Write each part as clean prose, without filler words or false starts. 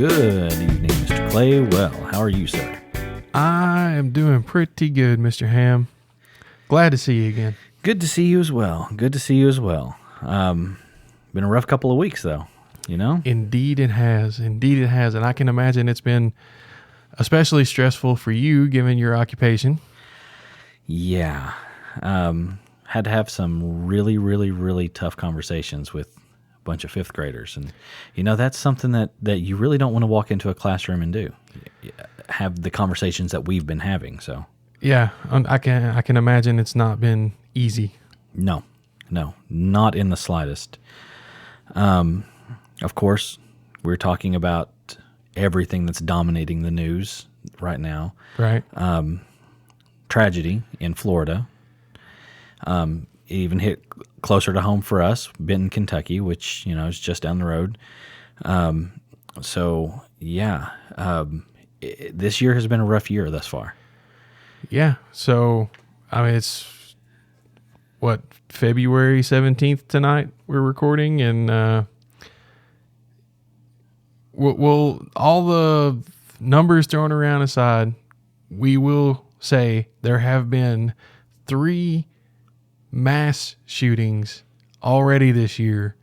Good evening, Mr. Clay. Well, how are you, sir? I am doing pretty good, Mr. Ham. Glad to see you again. Good to see you as well. Been a rough couple of weeks, though, you know? Indeed it has. And I can imagine it's been especially stressful for you, given your occupation. Yeah. Had to have some really tough conversations with a bunch of fifth graders. And, you know, that's something that you really don't want to walk into a classroom and do. Have the conversations that we've been having, so. Yeah, I can imagine it's not been easy. No, not in the slightest. Of course, we're talking about everything that's dominating the news right now. Right. Tragedy in Florida. It even hit closer to home for us, Benton, Kentucky, which, you know, is just down the road. This year has been a rough year thus far. Yeah. So, I mean, it's February 17th tonight we're recording, and we'll all the numbers thrown around aside, we will say there have been 3 mass shootings already this year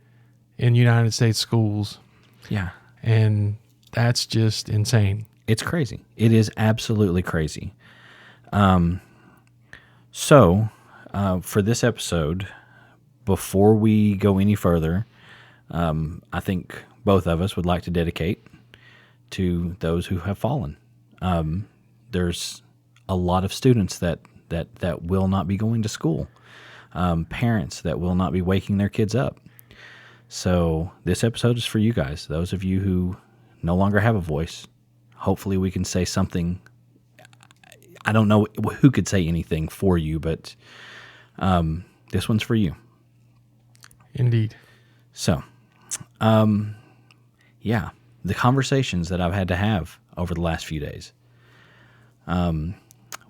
in United States schools. Yeah. And that's just insane. It's crazy. It is absolutely crazy. So, for this episode, before we go any further, I think both of us would like to dedicate to those who have fallen. There's a lot of students that will not be going to school, parents that will not be waking their kids up. So this episode is for you guys, those of you who no longer have a voice. Hopefully we can say something. I don't know who could say anything for you, but this one's for you. Indeed. So, the conversations that I've had to have over the last few days.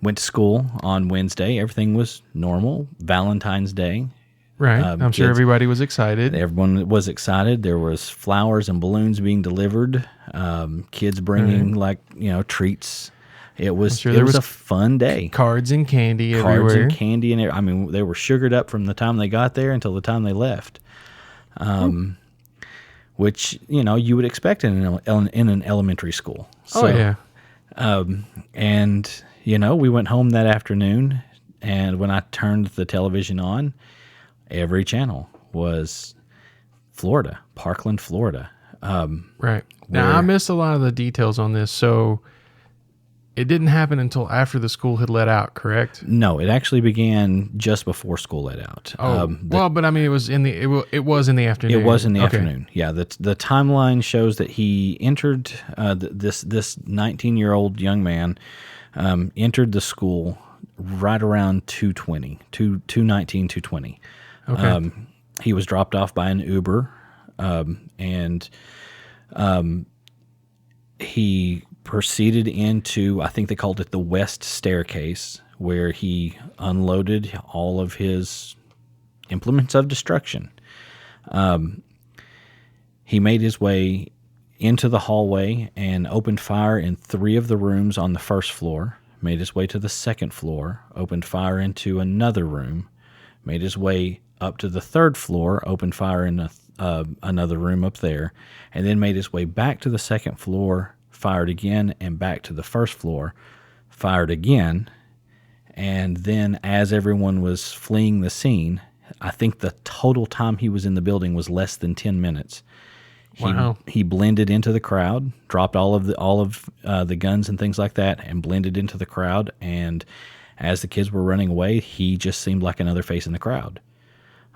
Went to school on Wednesday. Everything was normal. Valentine's Day. Right. I'm sure everybody was excited. Everyone was excited. There was flowers and balloons being delivered. Kids bringing treats. It was a fun day. Cards and candy everywhere. I mean, they were sugared up from the time they got there until the time they left. Which, you know, you would expect in an elementary school. So, yeah. And, you know, we went home that afternoon, and when I turned the television on, every channel was Florida, Parkland, Florida. Right. Now, I missed a lot of the details on this, so it didn't happen until after the school had let out, correct? No, it actually began just before school let out. But I mean, it was in the afternoon. It was in the afternoon. Yeah, the timeline shows that he entered this 19-year-old young man entered the school right around 2:20, 2:20. Okay. He was dropped off by an Uber, and he proceeded into, I think they called it the West Staircase, where he unloaded all of his implements of destruction. He made his way into the hallway and opened fire in 3 of the rooms on the first floor, made his way to the second floor, opened fire into another room, made his way up to the 3rd floor, opened fire in another room up there, and then made his way back to the 2nd floor, fired again, and back to the 1st floor, fired again. And then as everyone was fleeing the scene, I think the total time he was in the building was less than 10 minutes. Wow. He blended into the crowd, dropped all of the guns and things like that, and blended into the crowd. And as the kids were running away, he just seemed like another face in the crowd.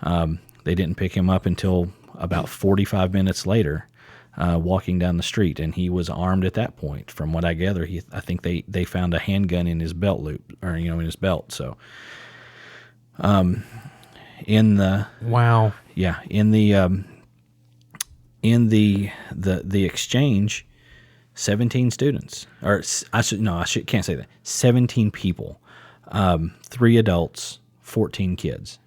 They didn't pick him up until about 45 minutes later, walking down the street, and he was armed at that point. From what I gather, I think they found a handgun in his belt loop, or in his belt. So, in the exchange, 17 students, can't say that. 17 people, 3 adults, 14 kids,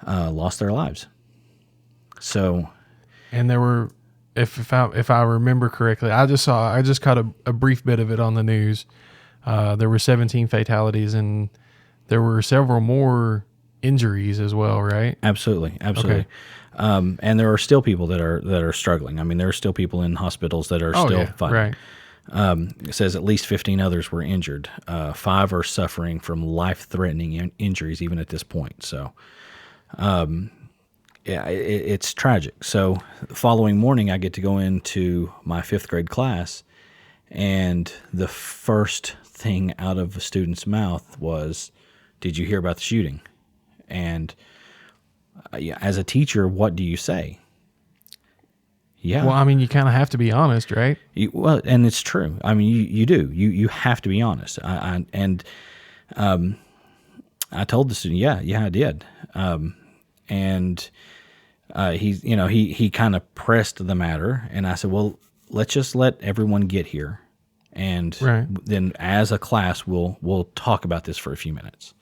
lost their lives. So, and there were if I remember correctly. I just caught a brief bit of it on the news. There were 17 fatalities and there were several more injuries as well, right? Absolutely. Okay. And there are still people that are struggling. I mean, there are still people in hospitals that are still fighting. Right. It says at least 15 others were injured. 5 are suffering from life-threatening injuries even at this point. So, it's tragic. So, the following morning, I get to go into my 5th grade class, and the first thing out of a student's mouth was, "Did you hear about the shooting?" And as a teacher, what do you say? Yeah. Well, I mean, you kind of have to be honest, right? Well, and it's true. I mean, you do. You have to be honest. I told the student, yeah, I did. And he kind of pressed the matter, and I said, well, let's just let everyone get here, and then as a class, we'll talk about this for a few minutes.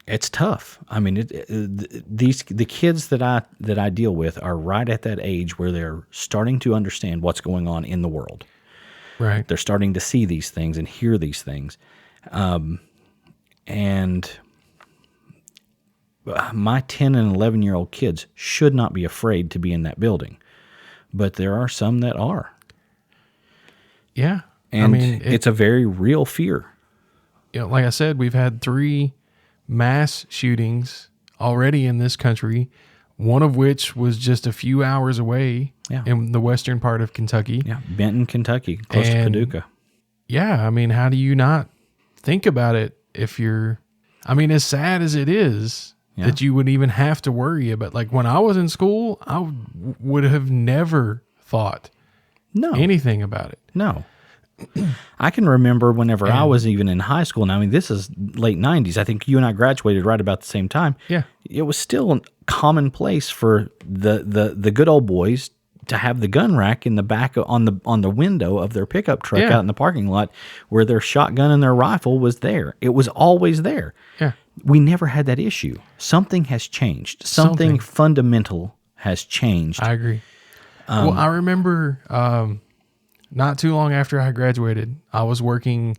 It's tough. I mean, the kids that I deal with are right at that age where they're starting to understand what's going on in the world. Right. They're starting to see these things and hear these things. And my 10 and 11-year-old kids should not be afraid to be in that building. But there are some that are. Yeah. And I mean, it's a very real fear. You know, like I said, we've had 3 mass shootings already in this country, one of which was just a few hours away in the western part of Kentucky. Yeah, Benton, Kentucky, close to Paducah. Yeah, I mean, how do you not think about it if you're... I mean, as sad as it is that you would even have to worry about... Like, when I was in school, I would have never thought anything about it. No. I can remember whenever I was even in high school, and I mean, this is late 90s. I think you and I graduated right about the same time. Yeah. It was still commonplace for the good old boys to have the gun rack in the back on the window of their pickup truck out in the parking lot where their shotgun and their rifle was there. It was always there. Yeah. We never had that issue. Something has changed. Something fundamental has changed. I agree. Well, I remember... not too long after I graduated, I was working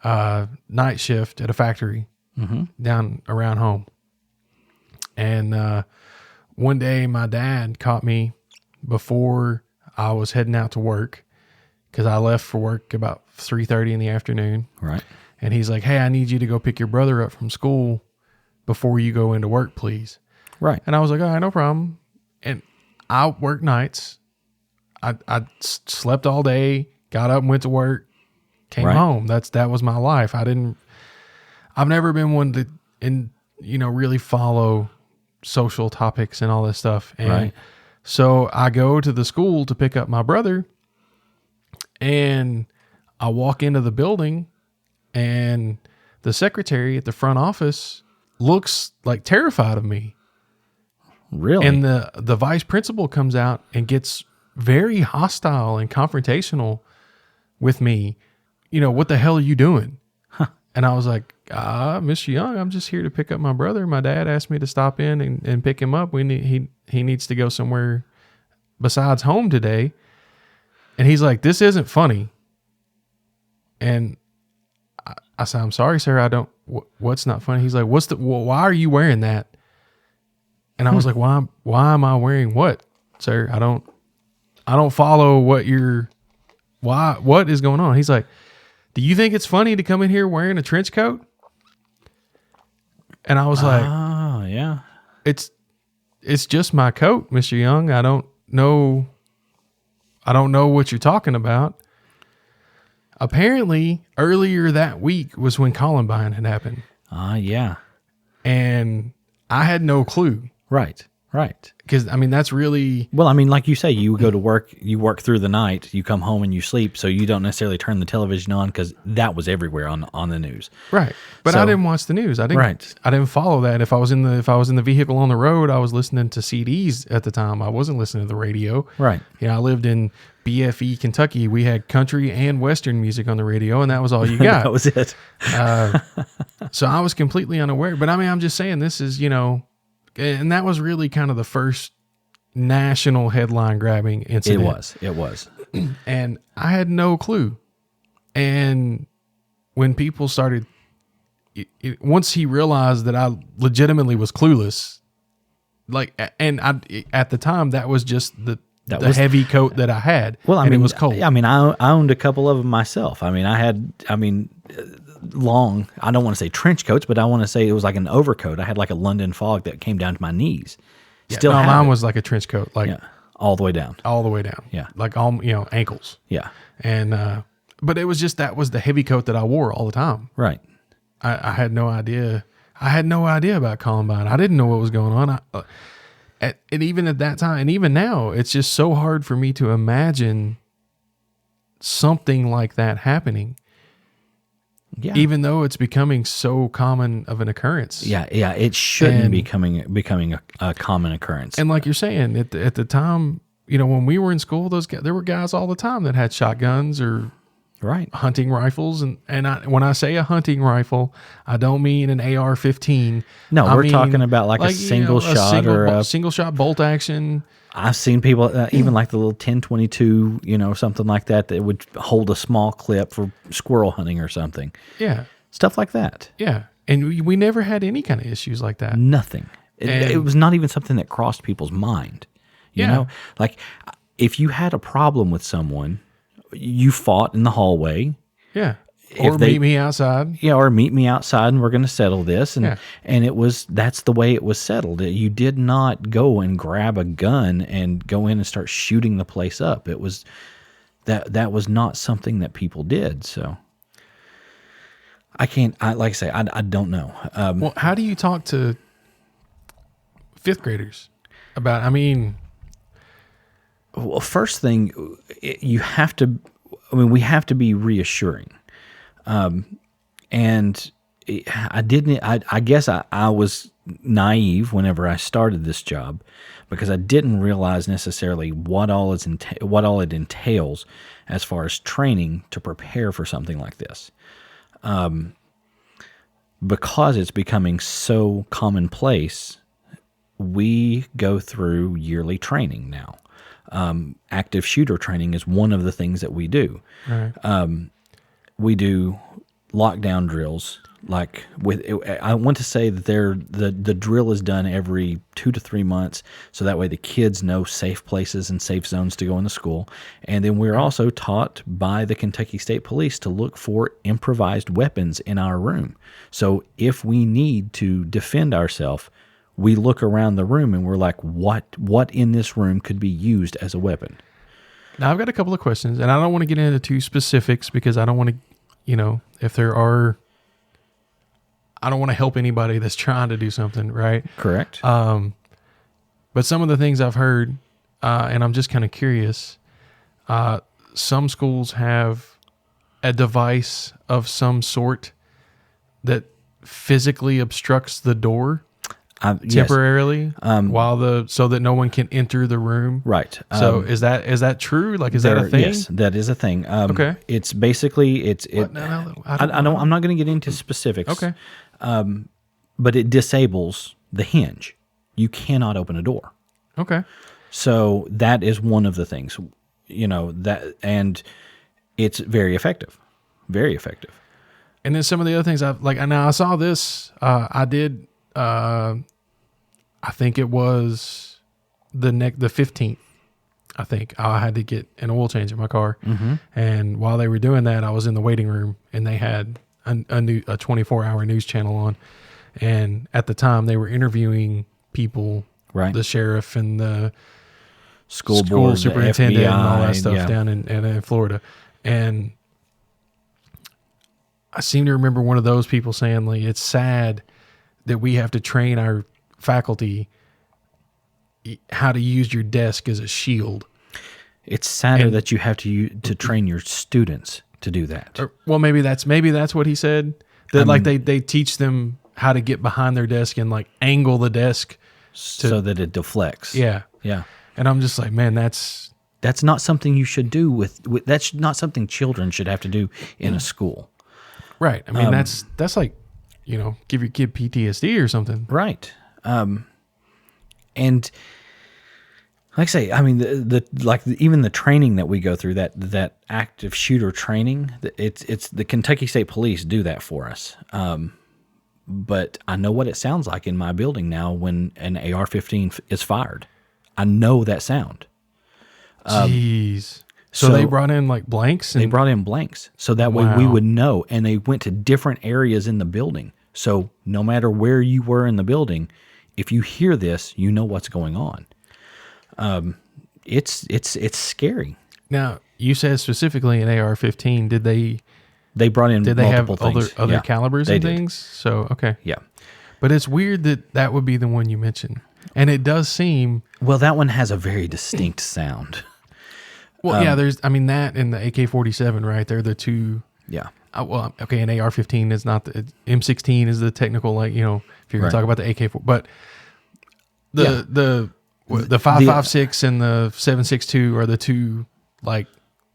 night shift at a factory down around home. And one day my dad caught me before I was heading out to work because I left for work about 3:30 in the afternoon. Right. And he's like, "Hey, I need you to go pick your brother up from school before you go into work, please." Right. And I was like, "All right, no problem." And I work nights. I slept all day, got up and went to work, came home. That was my life. I've never been one to, really follow social topics and all this stuff. And so I go to the school to pick up my brother, and I walk into the building, and the secretary at the front office looks like terrified of me. Really? And the vice principal comes out and gets very hostile and confrontational with me. You know, what the hell are you doing? Huh. And I was like, Mr. Young, I'm just here to pick up my brother. My dad asked me to stop in and pick him up. He needs to go somewhere besides home today. And he's like, "This isn't funny." And I said, "I'm sorry, sir. I don't, what's not funny?" He's like, why are you wearing that? And I was like, why am I wearing what, sir? I don't follow what is going on. He's like, "Do you think it's funny to come in here wearing a trench coat?" And I was like, "Oh, yeah. It's just my coat, Mr. Young. I don't know what you're talking about." Apparently, earlier that week was when Columbine had happened. Yeah. And I had no clue. Right. Because, I mean, that's really... Well, I mean, like you say, you go to work, you work through the night, you come home and you sleep, so you don't necessarily turn the television on because that was everywhere on the news. Right. But I didn't watch the news. I didn't follow that. If I was in the vehicle on the road, I was listening to CDs at the time. I wasn't listening to the radio. Right. I lived in BFE, Kentucky. We had country and Western music on the radio, and that was all you got. That was it. So I was completely unaware. But I mean, I'm just saying this is, and that was really kind of the first national headline grabbing incident. It was. And I had no clue. And when people started, once he realized that I legitimately was clueless, at the time, that was just the heavy coat that I had. Well, it was cold. I owned a couple of them myself. I mean, long, I don't want to say trench coats, but I want to say it was like an overcoat. I had like a London fog that came down to my knees. Still, mine was like a trench coat, all the way down. All the way down. Yeah. Like ankles. Yeah. And, but it was just, that was the heavy coat that I wore all the time. Right. I had no idea. I had no idea about Columbine. I didn't know what was going on. And even at that time, and even now, it's just so hard for me to imagine something like that happening. Yeah. Even though it's becoming so common of an occurrence. Yeah. It shouldn't be becoming a common occurrence. And like you're saying, at the time, when we were in school, there were guys all the time that had shotguns or right, hunting rifles. And when I say a hunting rifle, I don't mean an AR-15. No, I mean talking about like a single shot or a single shot bolt action. I've seen people, even like the little 10-22, something like that would hold a small clip for squirrel hunting or something. Yeah. Stuff like that. Yeah. And we never had any kind of issues like that. Nothing. It was not even something that crossed people's mind. You know? Like, if you had a problem with someone, you fought in the hallway. Yeah. Or meet me outside. Yeah, or meet me outside and we're going to settle this. And that's the way it was settled. You did not go and grab a gun and go in and start shooting the place up. It was that was not something that people did. So like I say, I don't know. Well, how do you talk to fifth graders about, well, first thing, we have to be reassuring. And I guess I was naive whenever I started this job because I didn't realize necessarily what all it entails as far as training to prepare for something like this. Because it's becoming so commonplace, we go through yearly training now. Active shooter training is one of the things that we do. Right. We do lockdown drills. I want to say that the drill is done every 2 to 3 months, so that way the kids know safe places and safe zones to go into school. And then we're also taught by the Kentucky State Police to look for improvised weapons in our room. So if we need to defend ourselves, we look around the room and we're like, what in this room could be used as a weapon? Now, I've got a couple of questions, and I don't want to get into too specifics because I don't want to, I don't want to help anybody that's trying to do something, right? Correct. But some of the things I've heard, and I'm just kind of curious, some schools have a device of some sort that physically obstructs the door temporarily so that no one can enter the room. Right. So is that true? Like, is that a thing? Yes, that is a thing. Okay. It's basically I'm not going to get into specifics. Okay. But it disables the hinge. You cannot open a door. Okay. So that is one of the things, and it's very effective. Very effective. And then some of the other things I saw this, I did, I think it was the 15th. I think I had to get an oil change in my car. Mm-hmm. And while they were doing that, I was in the waiting room and they had a 24-hour news channel on. And at the time they were interviewing people, right? The sheriff and the school board, superintendent, FBI, and all that stuff down in Florida. And I seem to remember one of those people saying, like, it's sad that we have to train our faculty how to use your desk as a shield. It's sadder that you have to train your students to do that. Well, maybe that's what he said. That they teach them how to get behind their desk and like angle the desk so that it deflects. Yeah. Yeah. And I'm just like, man, that's not something you should do with that's not something children should have to do in a school. Right. I mean, that's like, give your kid PTSD or something. Right. And Like I say, I mean, even the training that we go through, that active shooter training, it's the Kentucky State Police do that for us. But I know what it sounds like in my building now when an AR-15 is fired. I know that sound. Jeez. So they brought in like blanks? They brought in blanks. So that way we would know. And they went to different areas in the building. So no matter where you were in the building, if you hear this, you know what's going on. It's scary. Now, you said specifically an AR-15. Did they brought in multiple things. other calibers and did. things? So, okay. Yeah. But it's weird that would be the one you mentioned. And it does seem... Well, that one has a very distinct sound. Well, yeah, there's... I mean, that and the AK-47, right? They're the two... Yeah. Well, okay, an AR-15 is not the... M16 is the technical, like, you know, if you're going to talk about the AK-4... But the 5.56 and the 7.62 are the two, like,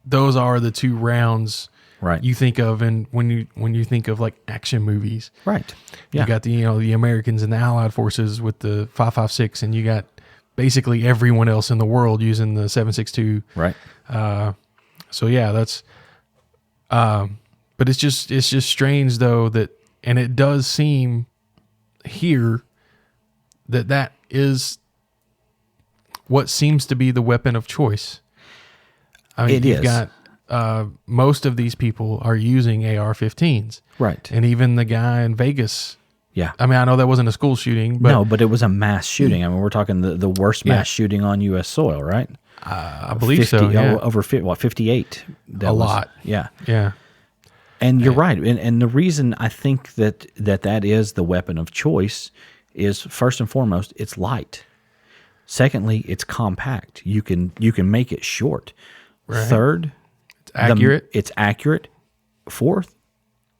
those are the two rounds... Right. You think of, and when you think of like action movies, right? Yeah. You got the Americans and the Allied forces with the 5.56, and you got basically everyone else in the world using the 7.62. Right. So yeah, that's. But it's just strange though that, and it does seem here that is what seems to be the weapon of choice. I mean, you've got. Most of these people are using AR-15s. Right. And even the guy in Vegas. Yeah. I mean, I know that wasn't a school shooting. But no, but it was a mass shooting. I mean, we're talking the worst mass shooting on U.S. soil, right? I believe so, yeah. Over 58. Lot. Yeah. Yeah. And you're right. And the reason I think that is the weapon of choice is, first and foremost, it's light. Secondly, it's compact. You can make it short. Right. Third, accurate. It's accurate. Fourth,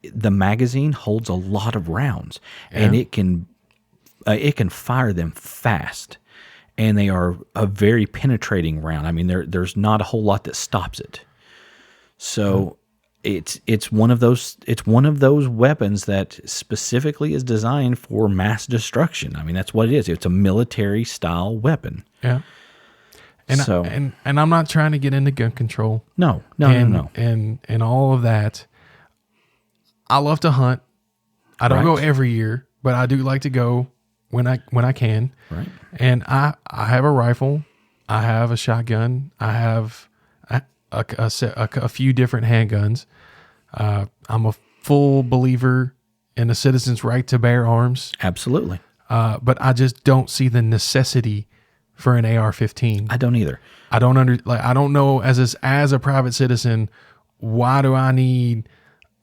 the magazine holds a lot of rounds, and it can fire them fast, and they are a very penetrating round. I mean, there's not a whole lot that stops it. So it's one of those weapons that specifically is designed for mass destruction. I mean, that's what it is. It's a military style weapon. Yeah. And so, and I'm not trying to get into gun control. No. And all of that. I love to hunt. I don't go every year, but I do like to go when I can. Right. And I have a rifle. I have a shotgun. I have a few different handguns. I'm a full believer in a citizen's right to bear arms. Absolutely. But I just don't see the necessity for an AR-15. I don't either. I don't know as a private citizen, why do I need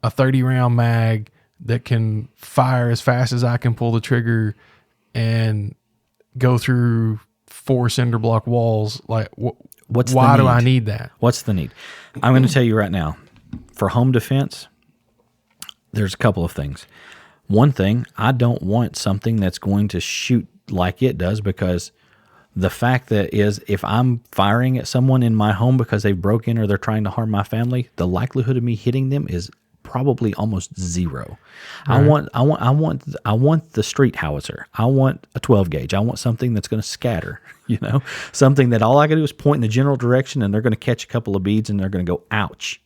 a 30-round mag that can fire as fast as I can pull the trigger and go through 4 cinder block walls? Like, why do I need that? What's the need? I'm going to tell you right now. For home defense, there's a couple of things. One thing, I don't want something that's going to shoot like it does, because the fact that is, if I'm firing at someone in my home because they broke in or they're trying to harm my family, the likelihood of me hitting them is probably almost zero. Right. I want the street howitzer. I want a 12 gauge. I want something that's going to scatter, something that all I got to do is point in the general direction and they're going to catch a couple of beads and they're going to go, ouch.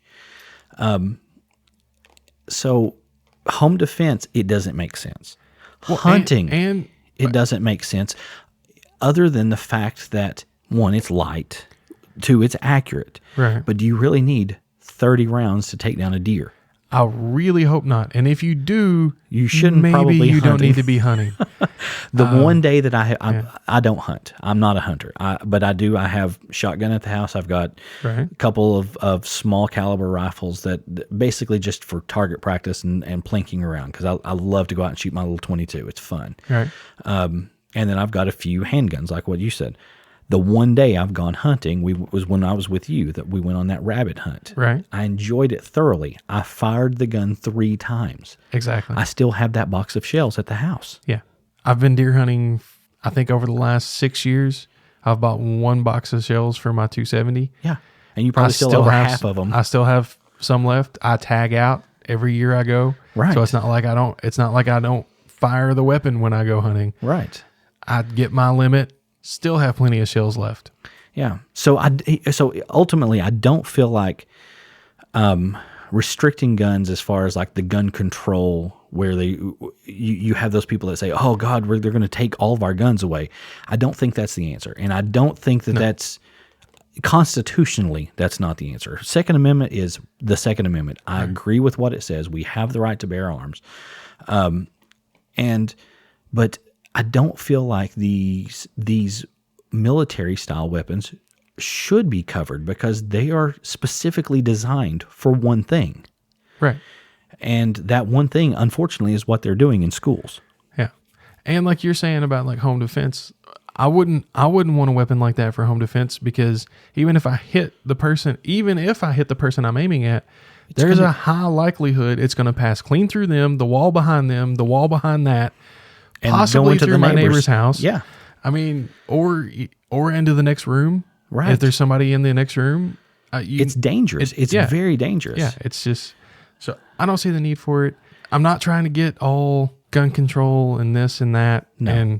So home defense, it doesn't make sense. Well, hunting, it doesn't make sense. Other than the fact that, 1, it's light, 2, it's accurate. Right. But do you really need 30 rounds to take down a deer? I really hope not. And if you do, you shouldn't. Maybe probably you hunting. Don't need to be hunting. The one day that I don't hunt. I'm not a hunter. But I do. I have shotgun at the house. I've got a couple of small caliber rifles that basically just for target practice and plinking around, because I love to go out and shoot my little 22. It's fun. Right. And then I've got a few handguns, like what you said. The one day I've gone hunting was when I was with you, that we went on that rabbit hunt. Right. I enjoyed it thoroughly. I fired the gun 3 times. Exactly. I still have that box of shells at the house. Yeah. I've been deer hunting, I think, over the last 6 years. I've bought 1 box of shells for my 270. Yeah. And you probably still have half of them. I still have some left. I tag out every year I go. Right. So it's not like I don't fire the weapon when I go hunting. Right. I get my limit, still have plenty of shells left. Yeah. So ultimately, I don't feel like restricting guns as far as like the gun control, where you have those people that say, "Oh God, they're going to take all of our guns away." I don't think that's the answer, and I don't think that that's constitutionally that's not the answer. Second Amendment is the Second Amendment. I agree with what it says. We have the right to bear arms, but I don't feel like these military style weapons should be covered because they are specifically designed for one thing. Right. And that one thing, unfortunately, is what they're doing in schools. Yeah. And like you're saying about like home defense, I wouldn't want a weapon like that for home defense, because even if I hit the person I'm aiming at, there's a high likelihood it's going to pass clean through them, the wall behind them, the wall behind that, And possibly go into through the my neighbor's neighbor's house. Yeah. I mean, or into the next room. Right. If there's somebody in the next room, It's dangerous. It's very dangerous. Yeah, it's just, so I don't see the need for it. I'm not trying to get all gun control and this and that. No.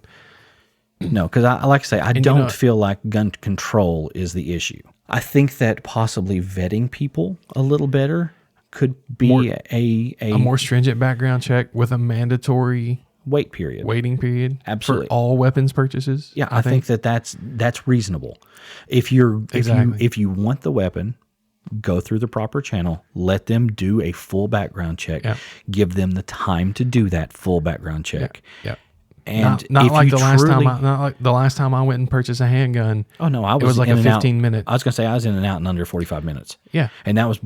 No, because like I say, I don't feel like gun control is the issue. I think that possibly vetting people a little better could be a more stringent background check with a mandatory waiting period. Absolutely. For all weapons purchases. Yeah, I think that's reasonable. If you want the weapon, go through the proper channel, let them do a full background check, give them the time to do that full background check. Yeah. And not if like you not like the last time I went and purchased a handgun. Oh no, it was like a 15-minute. I was going to say I was in and out in under 45 minutes. Yeah. And that was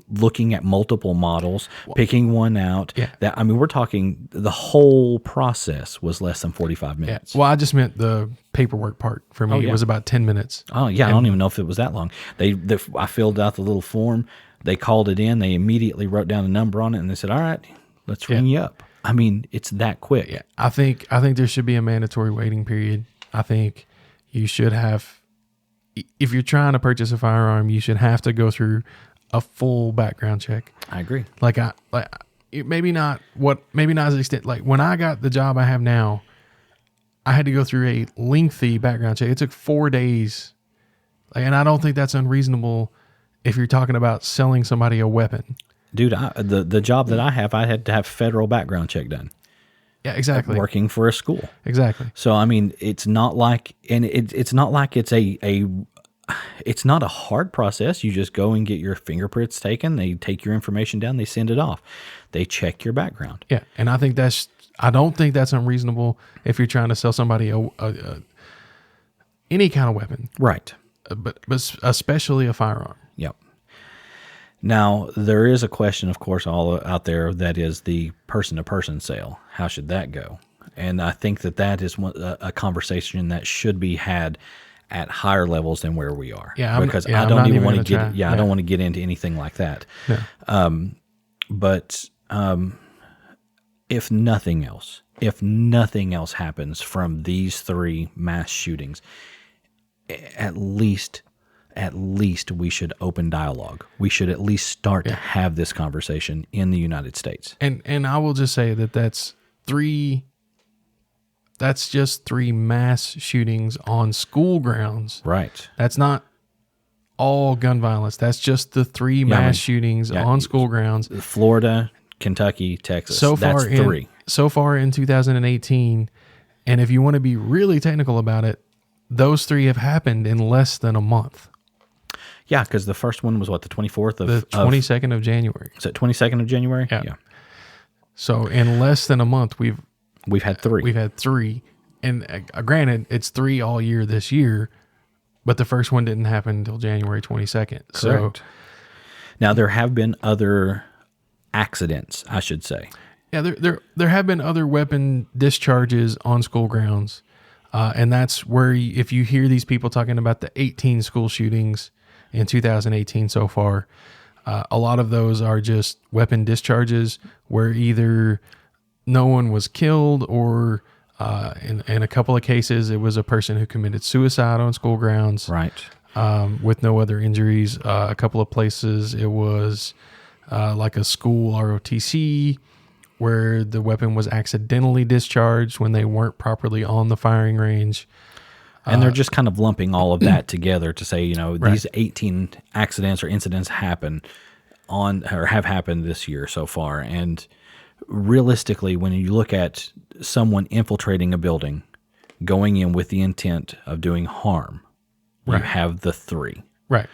looking at multiple models, picking one out. Yeah. We're talking the whole process was less than 45 minutes. Yeah. Well, I just meant the paperwork part for me. It was about 10 minutes. Oh yeah, I don't even know if it was that long. I filled out the little form. They called it in. They immediately wrote down a number on it, and they said, "All right, let's ring you up." I mean, it's that quick. Yeah. I think there should be a mandatory waiting period. I think you should have, if you're trying to purchase a firearm, you should have to go through a full background check. I agree. Maybe not as extent. Like when I got the job I have now, I had to go through a lengthy background check. It took 4 days. And I don't think that's unreasonable if you're talking about selling somebody a weapon. Dude, the job that I have, I had to have federal background check done. Yeah, exactly. Working for a school. Exactly. So, I mean, it's not like, and it's not like it's it's not a hard process. You just go and get your fingerprints taken. They take your information down. They send it off. They check your background. Yeah. And I don't think that's unreasonable if you're trying to sell somebody any kind of weapon. Right. But especially a firearm. Yep. Now, there is a question, of course, all out there that is the person-to-person sale. How should that go? And I think that is a conversation that should be had at higher levels than where we are. Yeah, I don't even want to get. I don't want to get into anything like that. No. But if nothing else happens from these 3 mass shootings, at least we should open dialogue. We should at least start to have this conversation in the United States. And I will just say that's just 3 mass shootings on school grounds. Right. That's not all gun violence. That's just the 3 mass shootings on school grounds. Florida, Kentucky, Texas. That's 3. So far in 2018, and if you want to be really technical about it, those 3 have happened in less than a month. Yeah, because the first one was the 24th of... The 22nd of January. Is it 22nd of January? Yeah. So in less than a month, we've had 3. We've had 3. And granted, it's 3 all year this year, but the first one didn't happen until January 22nd. Correct. So now there have been other accidents, I should say. Yeah, there have been other weapon discharges on school grounds. And that's where if you hear these people talking about the 18 school shootings in 2018 so far, a lot of those are just weapon discharges where either no one was killed or in a couple of cases, it was a person who committed suicide on school grounds. Right. With no other injuries. A couple of places, it was like a school ROTC where the weapon was accidentally discharged when they weren't properly on the firing range. And they're just kind of lumping all of that together to say, these 18 accidents or incidents have happened this year so far. And realistically, when you look at someone infiltrating a building, going in with the intent of doing harm, you have the 3. Right.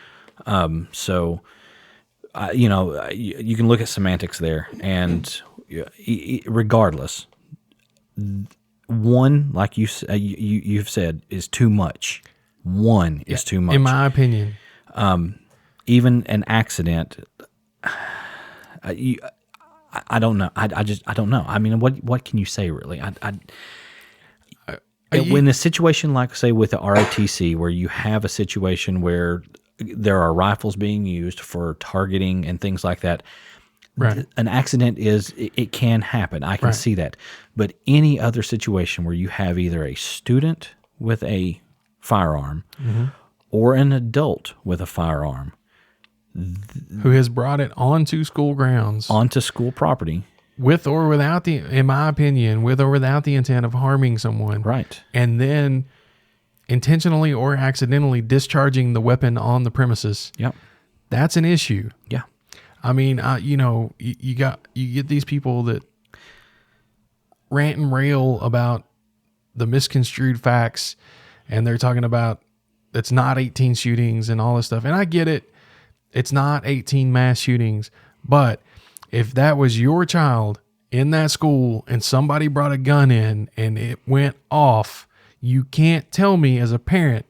So, you can look at semantics there, and regardless, one, like you've said, is too much. One is too much. In my opinion. Even an accident, I don't know. I don't know. I mean, what can you say really? When a situation like, say, with the ROTC, where you have a situation where there are rifles being used for targeting and things like that, right. An accident it can happen. I can see that. But any other situation where you have either a student with a firearm or an adult with a firearm who has brought it onto school grounds, onto school property, with or without in my opinion, with or without the intent of harming someone, right, and then intentionally or accidentally discharging the weapon on the premises, that's an issue. Yeah. I mean, you get these people that rant and rail about the misconstrued facts, and they're talking about it's not 18 shootings and all this stuff. And I get it. It's not 18 mass shootings, but if that was your child in that school and somebody brought a gun in and it went off, you can't tell me as a parent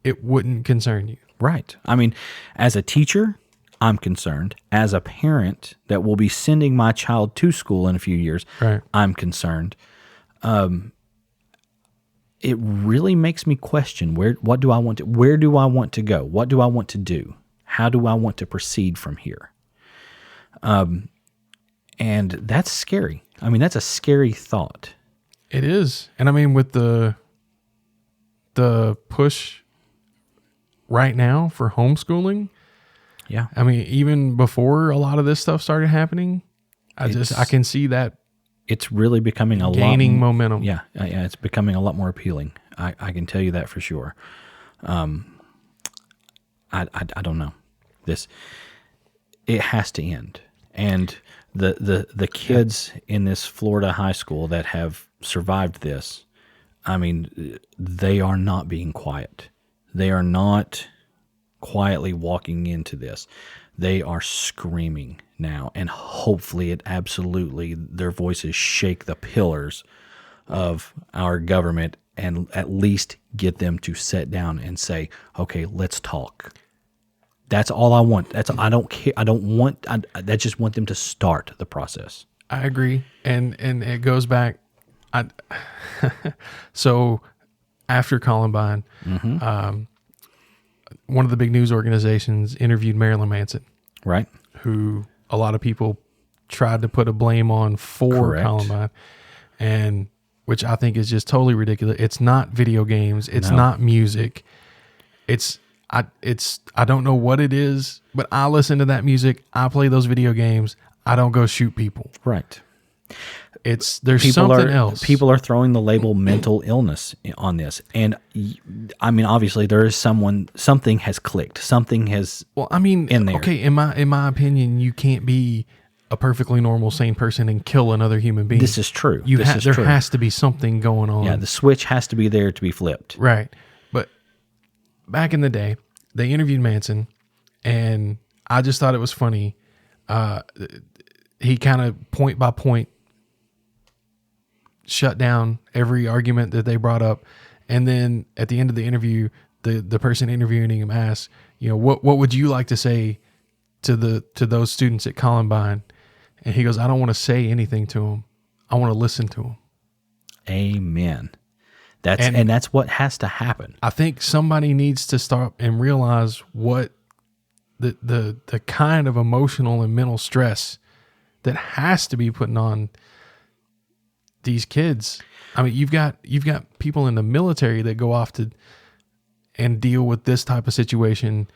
it wouldn't concern you. Right. I mean, as a teacher, I'm concerned. As a parent that will be sending my child to school in a few years, I'm concerned. It really makes me question where do I want to go? What do I want to do? How do I want to proceed from here? And that's scary. I mean, that's a scary thought. It is. And I mean, with the push right now for homeschooling, I mean, even before a lot of this stuff started happening, I can see that it's really becoming gaining momentum. Yeah, it's becoming a lot more appealing. I can tell you that for sure. I don't know. It has to end. And the kids in this Florida high school that have survived this, I mean, they are not being quiet. They are not quietly walking into this. They are screaming now, and hopefully their voices shake the pillars of our government and at least get them to sit down and say, okay, let's talk. That's all I want. I don't care. I just want them to start the process. I agree. And it goes back. So after Columbine, one of the big news organizations interviewed Marilyn Manson, right? Who a lot of people tried to put a blame on for Columbine, and which I think is just totally ridiculous. It's not video games. It's not music. I don't know what it is, but I listen to that music. I play those video games. I don't go shoot people. Right. There's something else. People are throwing the label mental illness on this. And I mean, obviously there is something has clicked. Something has in there. Okay, in my opinion, you can't be a perfectly normal, sane person and kill another human being. This is true. There has to be something going on. Yeah, the switch has to be there to be flipped. Right. But back in the day, they interviewed Manson, and I just thought it was funny. He kind of point by point shut down every argument that they brought up. And then at the end of the interview, the person interviewing him asked, what would you like to say to those students at Columbine? And he goes, I don't want to say anything to them. I want to listen to them. Amen. That's what has to happen. I think somebody needs to stop and realize what the kind of emotional and mental stress that has to be putting on these kids. I mean, you've got people in the military that go off and deal with this type of situation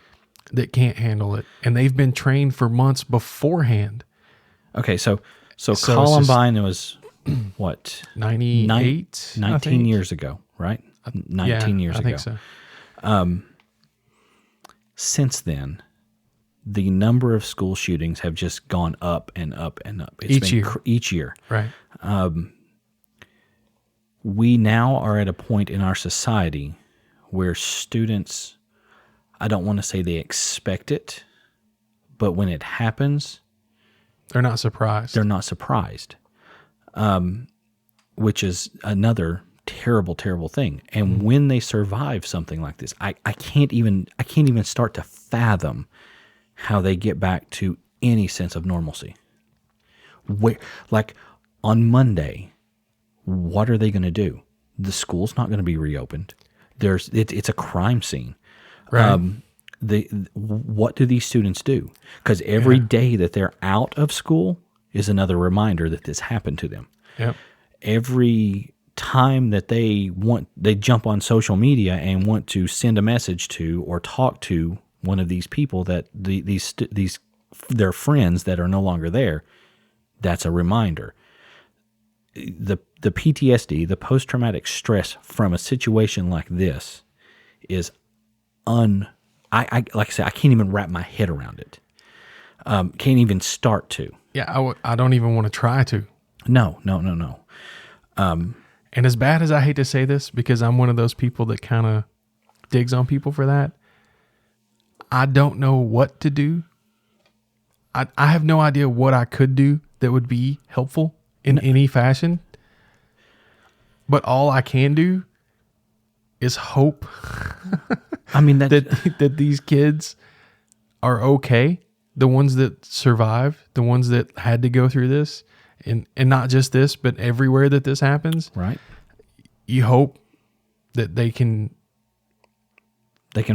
that can't handle it, and they've been trained for months beforehand. Okay, so Columbine was what, 98, 19 years ago, right? 19 years I ago. think so. Since then, the number of school shootings have just gone up and up and up. Each year. Right. We now are at a point in our society where students, I don't want to say they expect it, but when it happens, They're not surprised. they're not surprised, which is another terrible, terrible thing. And when they survive something like this, I can't even start to fathom how they get back to any sense of normalcy. Like on Monday, what are they going to do? The school's not going to be reopened. It's a crime scene. Right. What do these students do? Because every day that they're out of school is another reminder that this happened to them. Yep. Every time that they jump on social media and want to send a message to or talk to one of these people that their friends that are no longer there, that's a reminder. The PTSD, the post-traumatic stress from a situation like this is like I said, I can't even wrap my head around it. Can't even start to. Yeah, I don't even want to try to. No. And as bad as I hate to say this, because I'm one of those people that kind of digs on people for that, I don't know what to do. I have no idea what I could do that would be helpful in any fashion. But all I can do is hope I mean, that these kids are okay. The ones that survive, the ones that had to go through this, and not just this, but everywhere that this happens. right. You hope that they can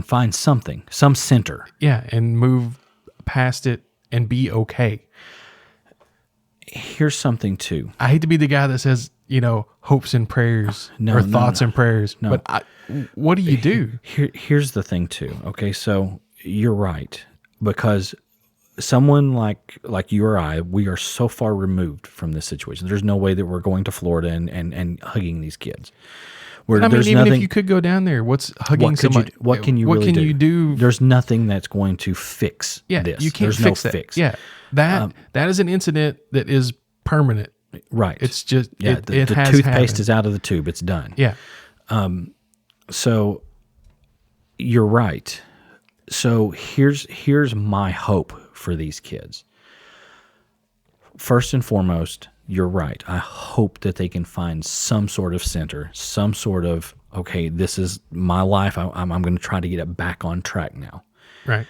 find something, some center. Yeah, and move past it and be okay. Here's something too. I hate to be the guy that says, hopes and prayers thoughts and prayers. No. But what do you do? Here's the thing too. Okay, so you're right, because someone like you or I, we are so far removed from this situation. There's no way that we're going to Florida and hugging these kids. Even if you could go down there, what's hugging somebody? What can you do? There's nothing that's going to fix this. You can't There's fix no that. fix. Yeah, that is an incident that is permanent. Right. It's just the toothpaste happened. is out of the tube. It's done. Yeah. So you're right. So here's my hope for these kids. First and foremost, you're right. I hope that they can find some sort of center, some sort of, okay, this is my life. I'm going to try to get it back on track now. Right.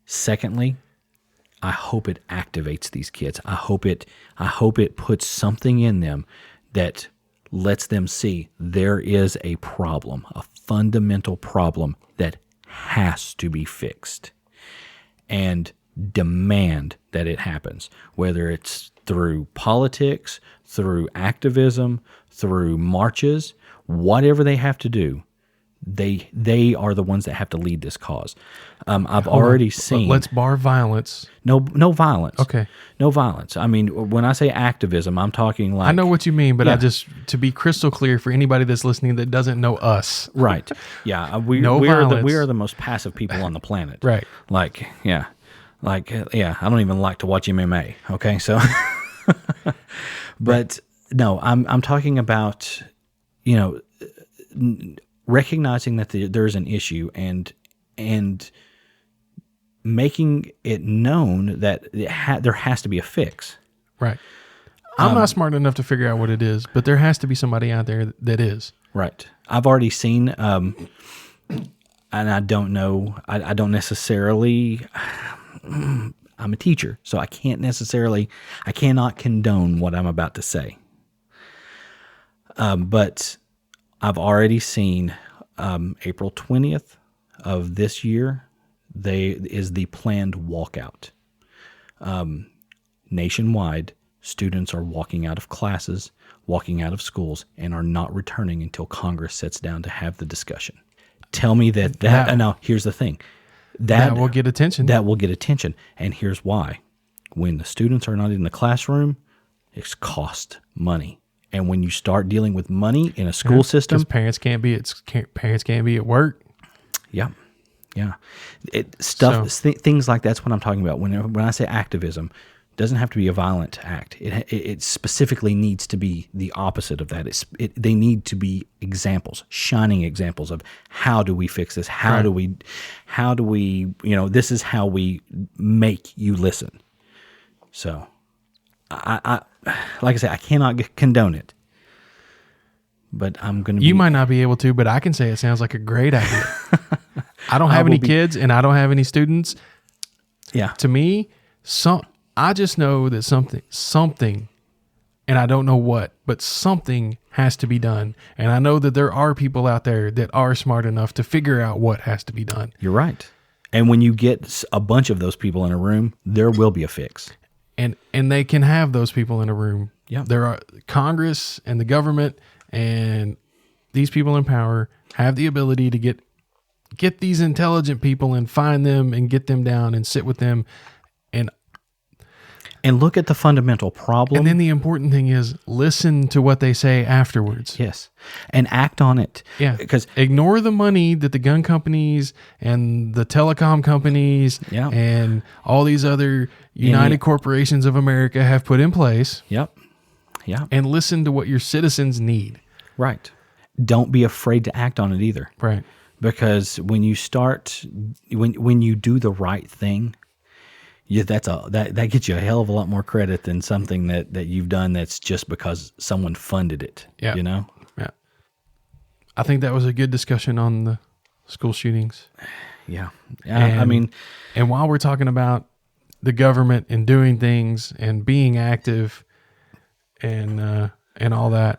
Secondly, I hope it activates these kids. I hope it puts something in them that lets them see there is a problem, a fundamental problem that has to be fixed, and demand that it happens, whether it's through politics, through activism, through marches, whatever they have to do. They are the ones that have to lead this cause. I've already seen. Let's bar violence. No violence. Okay. No violence. I mean, when I say activism, I'm talking like. I know what you mean, but Yeah. I just, to be crystal clear for anybody that's listening that doesn't know us. Right. Yeah. We No are violence. the most passive people on the planet. Right. Like, yeah. Like, yeah. I don't even like to watch MMA. Okay. So, but no, I'm talking about, recognizing that there's an issue and making it known that there has to be a fix. Right. I'm not smart enough to figure out what it is, but there has to be somebody out there that is. Right. I've already seen, and I don't know, I don't necessarily, I'm a teacher, so I cannot condone what I'm about to say. But I've already seen April 20th of this year, is the planned walkout. Nationwide, students are walking out of classes, walking out of schools, and are not returning until Congress sits down to have the discussion. Tell me that now, here's the thing. That will get attention. That will get attention. And here's why. When the students are not in the classroom, it's cost money. And when you start dealing with money in a school system, Because parents can't be at work. yeah, yeah, So- things like that's what I'm talking about. When I say activism, it doesn't have to be a violent act. It specifically needs to be the opposite of that. They need to be examples, shining examples of how do we fix this? How do we, this is how we make you listen. So, I like I say, I cannot condone it, but I'm going to. You might not be able to, but I can say it sounds like a great idea. I don't have any kids and I don't have any students. Yeah. To me, I just know that something, and I don't know what, but something has to be done. And I know that there are people out there that are smart enough to figure out what has to be done. You're right. And when you get a bunch of those people in a room, there will be a fix. And they can have those people in a room. Yeah. There are Congress and the government and these people in power have the ability to get these intelligent people and find them and get them down and sit with them and look at the fundamental problem. And then the important thing is listen to what they say afterwards. Yes. And act on it. Yeah. Because ignore the money that the gun companies and the telecom companies and all these other United Corporations of America have put in place. Yep. Yeah. And listen to what your citizens need. Right. Don't be afraid to act on it either. Right. Because when you start, when you do the right thing, that gets you a hell of a lot more credit than something that you've done that's just because someone funded it. Yeah. You know? Yeah. I think that was a good discussion on the school shootings. Yeah. And while we're talking about the government and doing things and being active and all that,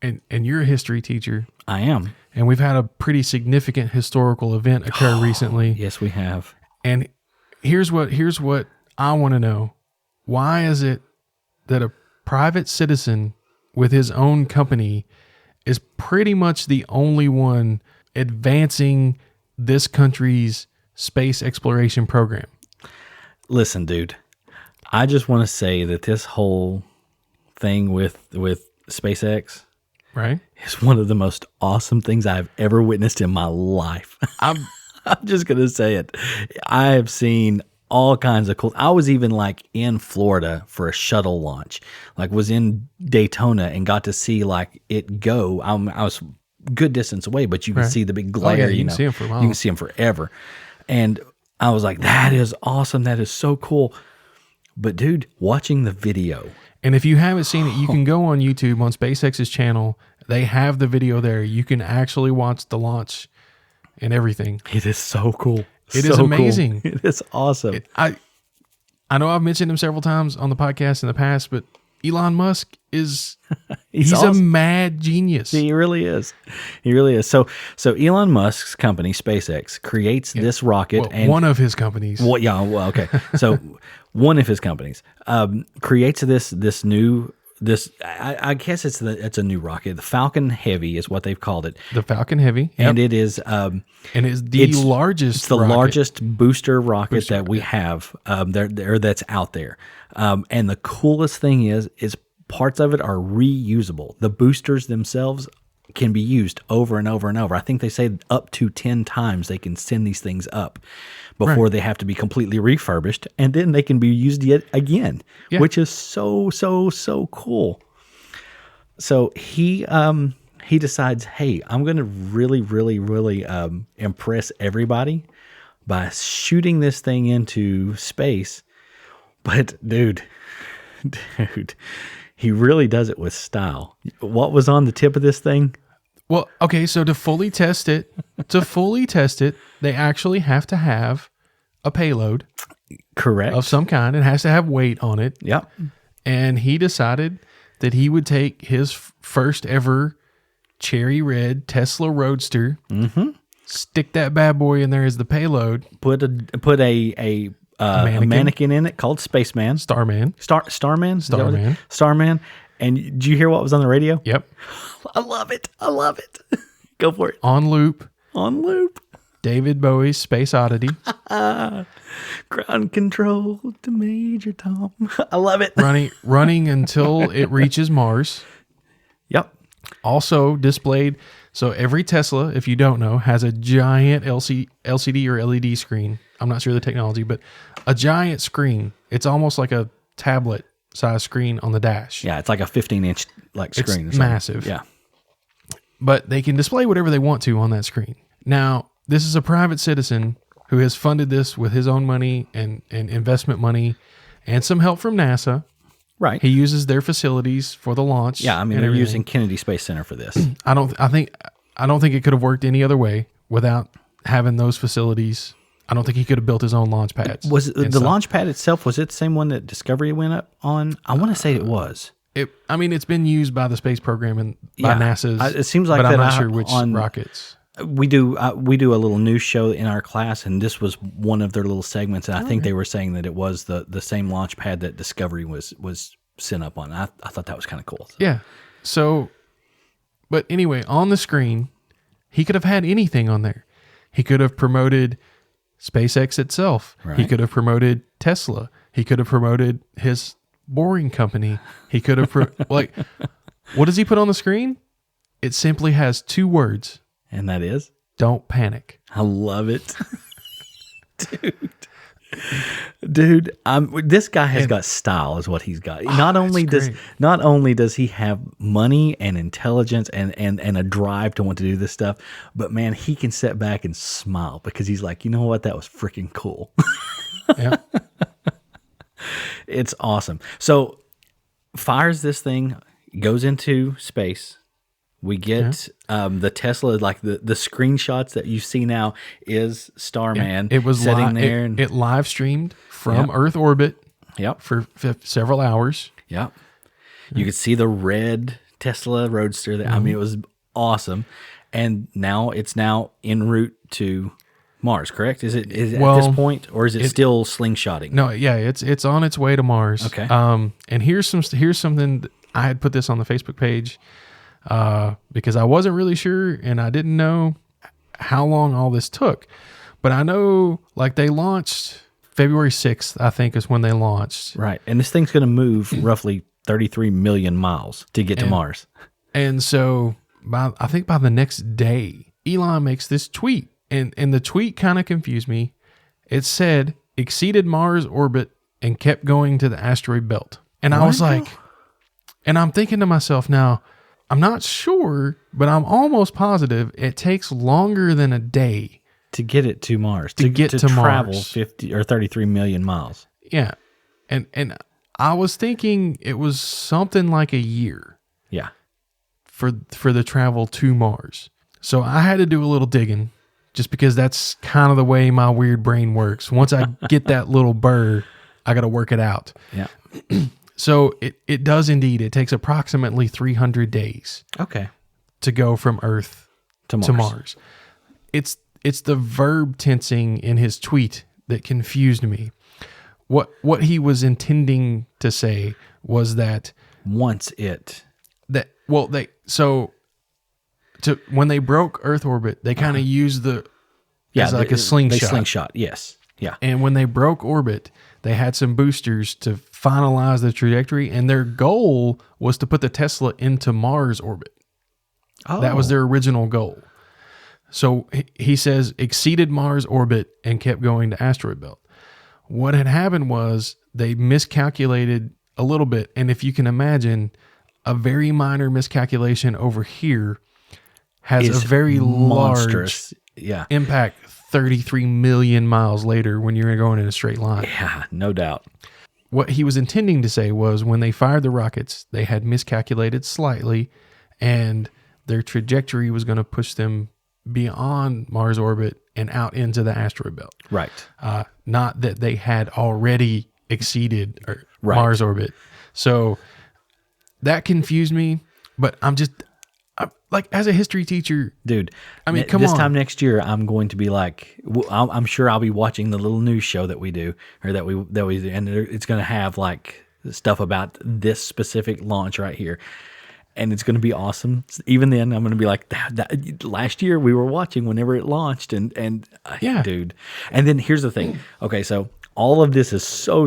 and you're a history teacher. I am. And we've had a pretty significant historical event occur recently. Yes, we have. And here's what I want to know. Why is it that a private citizen with his own company is pretty much the only one advancing this country's space exploration program? Listen, dude, I just want to say that this whole thing with SpaceX, right, is one of the most awesome things I've ever witnessed in my life. I'm just going to say it. I have seen all kinds of cool. I was even like in Florida for a shuttle launch, like was in Daytona and got to see like it go. I was good distance away, but you could see the big glare, you can see them for a while. You can see them forever. And I was like, that is awesome. That is so cool. But dude, watching the video. And if you haven't seen it, you can go on YouTube on SpaceX's channel. They have the video there. You can actually watch the launch and everything. It is so cool. It is amazing. Cool. It is awesome. I know I've mentioned him several times on the podcast in the past, but Elon Musk is he's awesome. A mad genius. He really is. He really is. So Elon Musk's company, SpaceX, creates this rocket. Well, and one of his companies. Okay. So one of his companies creates this new. I guess it's a new rocket. The Falcon Heavy is what they've called it. The Falcon Heavy, and it is and it's the largest. It's the largest booster rocket that we have that's out there. And the coolest thing is parts of it are reusable. The boosters themselves can be used over and over and over. I think they say up to 10 times they can send these things up before they have to be completely refurbished, and then they can be used yet again, which is so cool. So he decides, hey, I'm going to really impress everybody by shooting this thing into space. But dude, he really does it with style. What was on the tip of this thing? Well, okay, so to fully test it, they actually have to have a payload. Correct. Of some kind. It has to have weight on it. Yep. And he decided that he would take his first ever cherry red Tesla Roadster, stick that bad boy in there as the payload. Put a mannequin in it called Spaceman. Starman. Starman. And did you hear what was on the radio? Yep. I love it. Go for it. On loop. David Bowie's Space Oddity. Ground control to Major Tom. I love it. Running until it reaches Mars. Also displayed, so every Tesla, if you don't know, has a giant LCD or LED screen. I'm not sure of the technology, but a giant screen. It's almost like a tablet size screen on the dash. Yeah, it's like a 15-inch like screen. It's massive. Yeah. But they can display whatever they want to on that screen. Now, this is a private citizen who has funded this with his own money and investment money and some help from NASA. Right. He uses their facilities for the launch. Yeah, I mean, they're using Kennedy Space Center for this. I don't think it could have worked any other way without having those facilities. I don't think he could have built his own launch pads. Was it, the launch pad itself, was it the same one that Discovery went up on? I want to say it was. It's been used by the space program and by NASA's. It seems like but that I'm not sure which rockets. We do a little news show in our class, and this was one of their little segments, and I think they were saying that it was the same launch pad that Discovery was sent up on. I thought that was kind of cool. Yeah. So, but anyway, on the screen, he could have had anything on there. He could have promoted SpaceX itself. Right. He could have promoted Tesla. He could have promoted his boring company. He could have like, what does he put on the screen? It simply has 2 words. And that is? Don't panic. I love it. Dude, this guy has got style is what he's got. Not only does he have money and intelligence and a drive to want to do this stuff, but man, he can sit back and smile because he's like, you know what? That was freaking cool. Yeah. It's awesome. So fires this thing, goes into space. We get the Tesla, like the screenshots that you see now is Starman. It was sitting there. It live streamed from Earth orbit. Yep. For several hours. Yep. You could see the red Tesla Roadster there. I mean, it was awesome. And now it's en route to Mars, correct? Is it at this point, or is it still slingshotting? No, yeah, it's on its way to Mars. Okay. And here's something that I had put this on the Facebook page because I wasn't really sure and I didn't know how long all this took. But I know, like, they launched February 6th, I think, is when they launched. Right. And this thing's going to move roughly 33 million miles to get to Mars. And so I think by the next day, Elon makes this tweet. And the tweet kind of confused me. It said, exceeded Mars orbit and kept going to the asteroid belt. And I was like, and I'm thinking to myself now, I'm not sure, but I'm almost positive it takes longer than a day to get it to Mars. To travel Mars. 50 or 33 million miles. Yeah. And I was thinking it was something like a year. Yeah. For the travel to Mars. So I had to do a little digging just because that's kind of the way my weird brain works. Once I get that little burr, I got to work it out. Yeah. So it does indeed. It takes approximately 300 days. Okay. To go from Earth to Mars. It's the verb tensing in his tweet that confused me. What he was intending to say was that when they broke Earth orbit, they kind of used as like a slingshot. They slingshot, yes. Yeah. And when they broke orbit, they had some boosters to finalize the trajectory, and their goal was to put the Tesla into Mars orbit. Oh. That was their original goal. So he says exceeded Mars orbit and kept going to asteroid belt. What had happened was they miscalculated a little bit, and if you can imagine, a very minor miscalculation over here has a very monstrous impact 33 million miles later when you're going in a straight line. Yeah, no doubt. What he was intending to say was when they fired the rockets, they had miscalculated slightly, and their trajectory was going to push them beyond Mars orbit and out into the asteroid belt. Right. Not that they had already exceeded Mars orbit. So that confused me, but I'm like, as a history teacher, dude, I mean, this time next year, I'm going to be like, I'm sure I'll be watching the little news show that we do, or that we and it's going to have like stuff about this specific launch right here, and it's going to be awesome. Even then, I'm going to be like, that last year we were watching whenever it launched, and yeah, dude. And then here's the thing. Okay, so all of this is so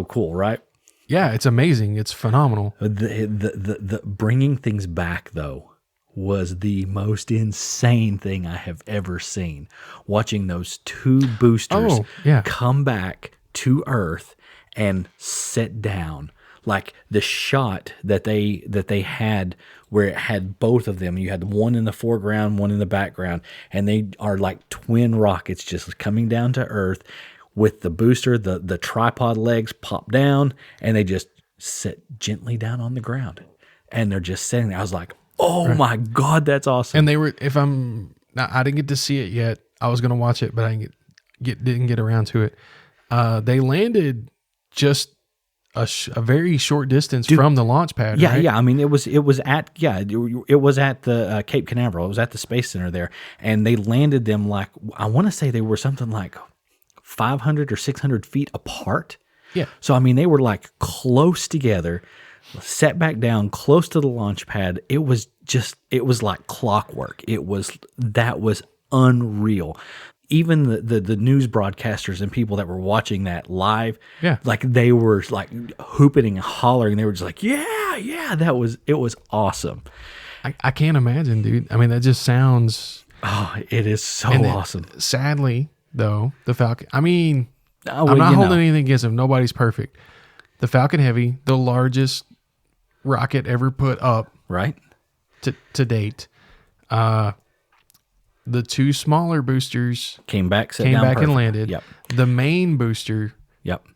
cool, right? Yeah, it's amazing. It's phenomenal. The bringing things back though. was the most insane thing I have ever seen. Watching those two boosters come back to Earth and sit down. Like the shot that they had where it had both of them. You had one in the foreground, one in the background, and they are like twin rockets just coming down to Earth with the booster, the tripod legs pop down, and they just sit gently down on the ground. And they're just sitting there. I was like, oh my God, that's awesome. And they were, I didn't get to see it yet. I was going to watch it, but I didn't get around to it. They landed just a very short distance from the launch pad. Yeah, right? yeah. I mean, it was at the Cape Canaveral. It was at the Space Center there, and they landed them like, I want to say they were something like 500 or 600 feet apart. Yeah. So I mean, they were like close together, set back down close to the launch pad. It was like clockwork. That was unreal. Even the news broadcasters and people that were watching that live, like they were like hooping and hollering. They were just like, yeah, it was awesome. I can't imagine, dude. I mean, that just sounds. Oh, it is so awesome. Sadly, though, the Falcon. I mean, I'm not holding anything against them. Nobody's perfect. The Falcon Heavy, the largest rocket ever put up, right, to date. The two smaller boosters came back and landed. Yep. The main booster,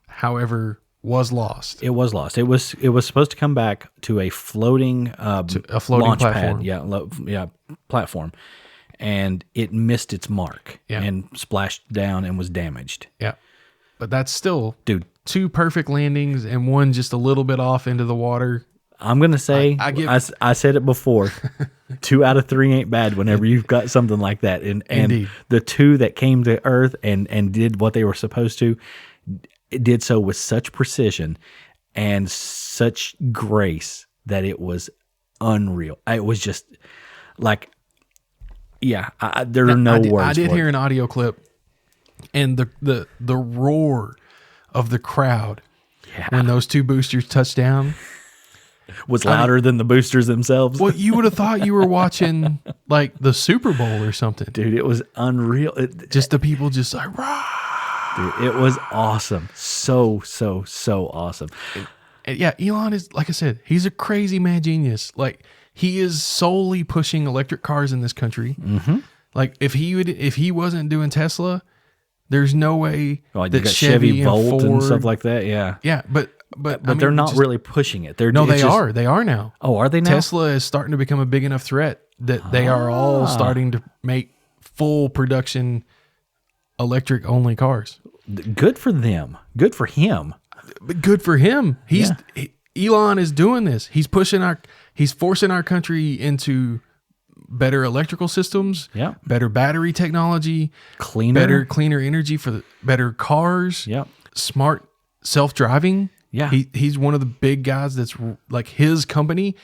however, was lost. It was lost. It was supposed to come back to a floating launch platform. pad, platform, and it missed its mark and splashed down and was damaged. Yeah, but that's still, dude, two perfect landings and one just a little bit off into the water. I'm gonna say I said it before. 2 out of 3 ain't bad whenever you've got something like that. And the two that came to Earth and did what they were supposed to, it did so with such precision and such grace that it was unreal. It was just like, there are no words. I did hear an audio clip, and the roar of the crowd when those two boosters touched down was louder than the boosters themselves. Well, you would have thought you were watching like the Super Bowl or something. Dude, it was unreal. Just the people just like, rah! Dude, it was awesome. So awesome. And Elon is, like I said, he's a crazy mad genius. Like, he is solely pushing electric cars in this country. Mm-hmm. Like, if he wasn't doing Tesla, there's no way that you got Chevy Volt Ford, and stuff like that. Yeah. Yeah, but I mean, they're not really pushing it. They are. They are now. Oh, are they now? Tesla is starting to become a big enough threat that they are all starting to make full production electric only cars. Good for them. Good for him. But good for him. Elon is doing this. He's forcing our country into better electrical systems, better battery technology, cleaner energy for the better cars, smart self-driving. Yeah. He's one of the big guys that's like, his company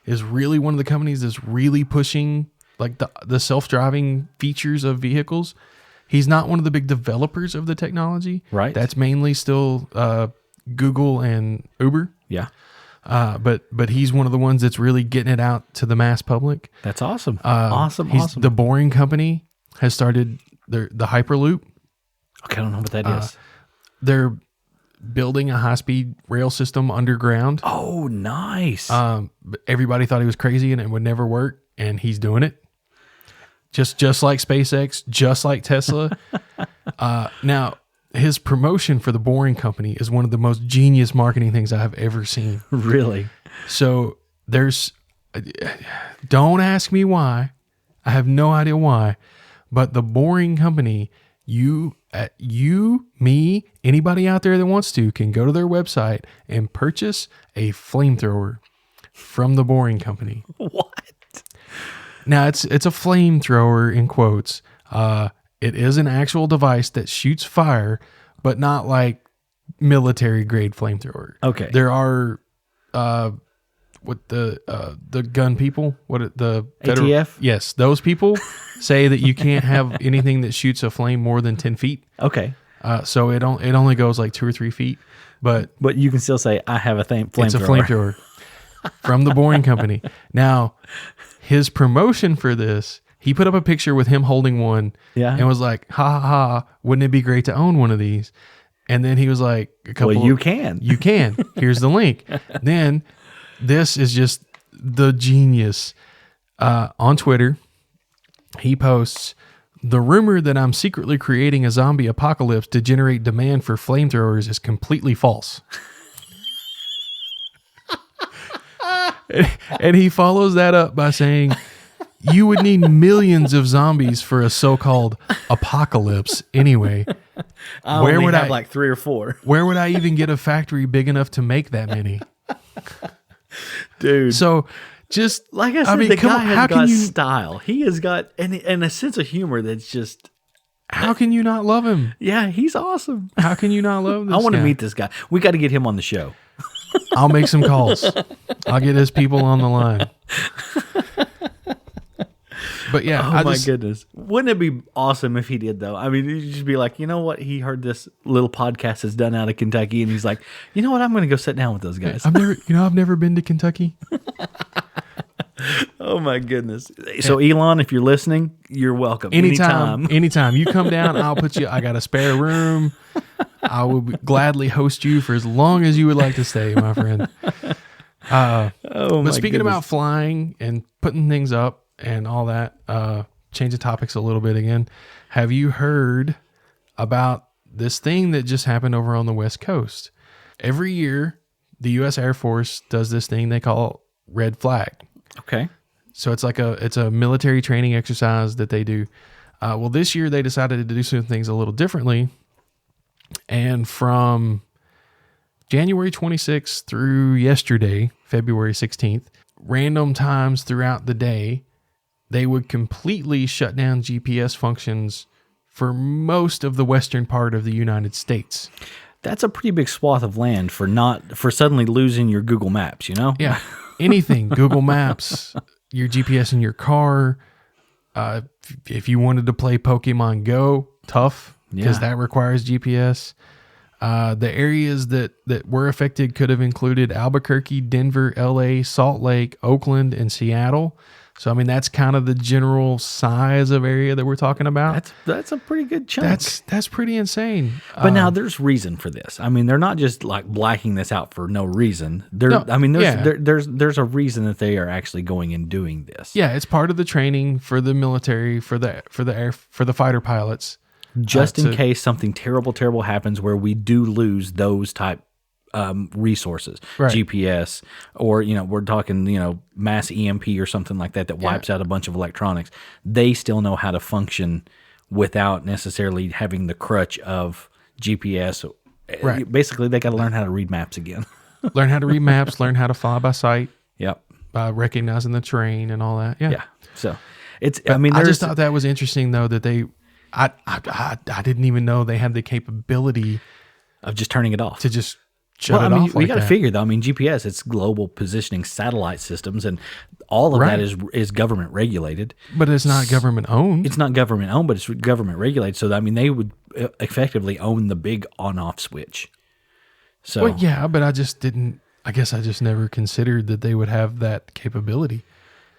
is really one of the companies that's really pushing like the self-driving features of vehicles. He's not one of the big developers of the technology. Right. That's mainly still Google and Uber. Yeah. But he's one of the ones that's really getting it out to the mass public. That's awesome. Awesome. The Boring Company has started the Hyperloop. Okay, I don't know what that is. They're building a high-speed rail system underground. Oh, nice. But everybody thought he was crazy and it would never work, and he's doing it. Just like SpaceX, just like Tesla. Now, his promotion for the Boring Company is one of the most genius marketing things I have ever seen. Really? So don't ask me why. I have no idea why, but the Boring Company, me, anybody out there that wants to can go to their website and purchase a flamethrower from the Boring Company. What? Now it's a flamethrower in quotes. It is an actual device that shoots fire, but not like military grade flamethrower. Okay. There are the gun people, the ATF? Yes, those people say that you can't have anything that shoots a flame more than 10 feet. Okay. So it only goes like 2 or 3 feet, but you can still say I have a flamethrower. It's a flamethrower from the Boring Company. Now, his promotion for this, he put up a picture with him holding one and was like, ha ha ha, wouldn't it be great to own one of these? And then he was like, you can. You can. Here's the link. Then this is just the genius. On Twitter, he posts, the rumor that I'm secretly creating a zombie apocalypse to generate demand for flamethrowers is completely false. And he follows that up by saying, you would need millions of zombies for a so-called apocalypse anyway. I only have like 3 or 4. Where would I even get a factory big enough to make that many? Dude. So just like I said, the guy has got style. He has got and a sense of humor that's just... How can you not love him? Yeah, he's awesome. How can you not love this I want to guy? meet this guy. We got to get him on the show. I'll make some calls. I'll get his people on the line. But yeah, my goodness. Wouldn't it be awesome if he did, though? I mean, you'd just be like, you know what? He heard this little podcast that's done out of Kentucky, and he's like, you know what? I'm going to go sit down with those guys. I've never been to Kentucky. Oh my goodness. So Elon, if you're listening, you're welcome. Anytime. You come down, I'll put you, I got a spare room. I will gladly host you for as long as you would like to stay, my friend. But speaking about flying and putting things up and all that, change the topics a little bit again. Have you heard about this thing that just happened over on the West Coast? Every year, the U.S. Air Force does this thing they call red flag. Okay. So it's like it's a military training exercise that they do. Well, this year they decided to do some things a little differently. And from January 26th through yesterday, February 16th, random times throughout the day, they would completely shut down GPS functions for most of the western part of the United States. That's a pretty big swath of land for suddenly losing your Google Maps, you know? Yeah. Anything, Google Maps, your GPS in your car. If you wanted to play Pokemon Go, tough, because that requires GPS. The areas that were affected could have included Albuquerque, Denver, LA, Salt Lake, Oakland, and Seattle. So, I mean, that's kind of the general size of area that we're talking about. That's a pretty good chunk. That's pretty insane. But now there's reason for this. I mean, they're not just like blacking this out for no reason. There's a reason that they are actually going and doing this. Yeah, it's part of the training for the military, for the fighter pilots. Just in case something terrible happens where we do lose those type resources, right. GPS, or we're talking mass EMP or something like that wipes out a bunch of electronics. They still know how to function without necessarily having the crutch of GPS. Right. Basically, they got to learn how to read maps again. Learn how to read maps. Learn how to fly by sight. Yep. By recognizing the terrain and all that. Yeah. Yeah. So it's. But I just thought that was interesting though that they. I didn't even know they had the capability of just turning it off to just. We got to figure though. I mean, GPS, it's global positioning satellite systems, and all of that is government regulated. But it's not government owned. It's not government owned, but it's government regulated. So I mean, they would effectively own the big on-off switch. So well, yeah, but I just didn't. I guess I just never considered that they would have that capability.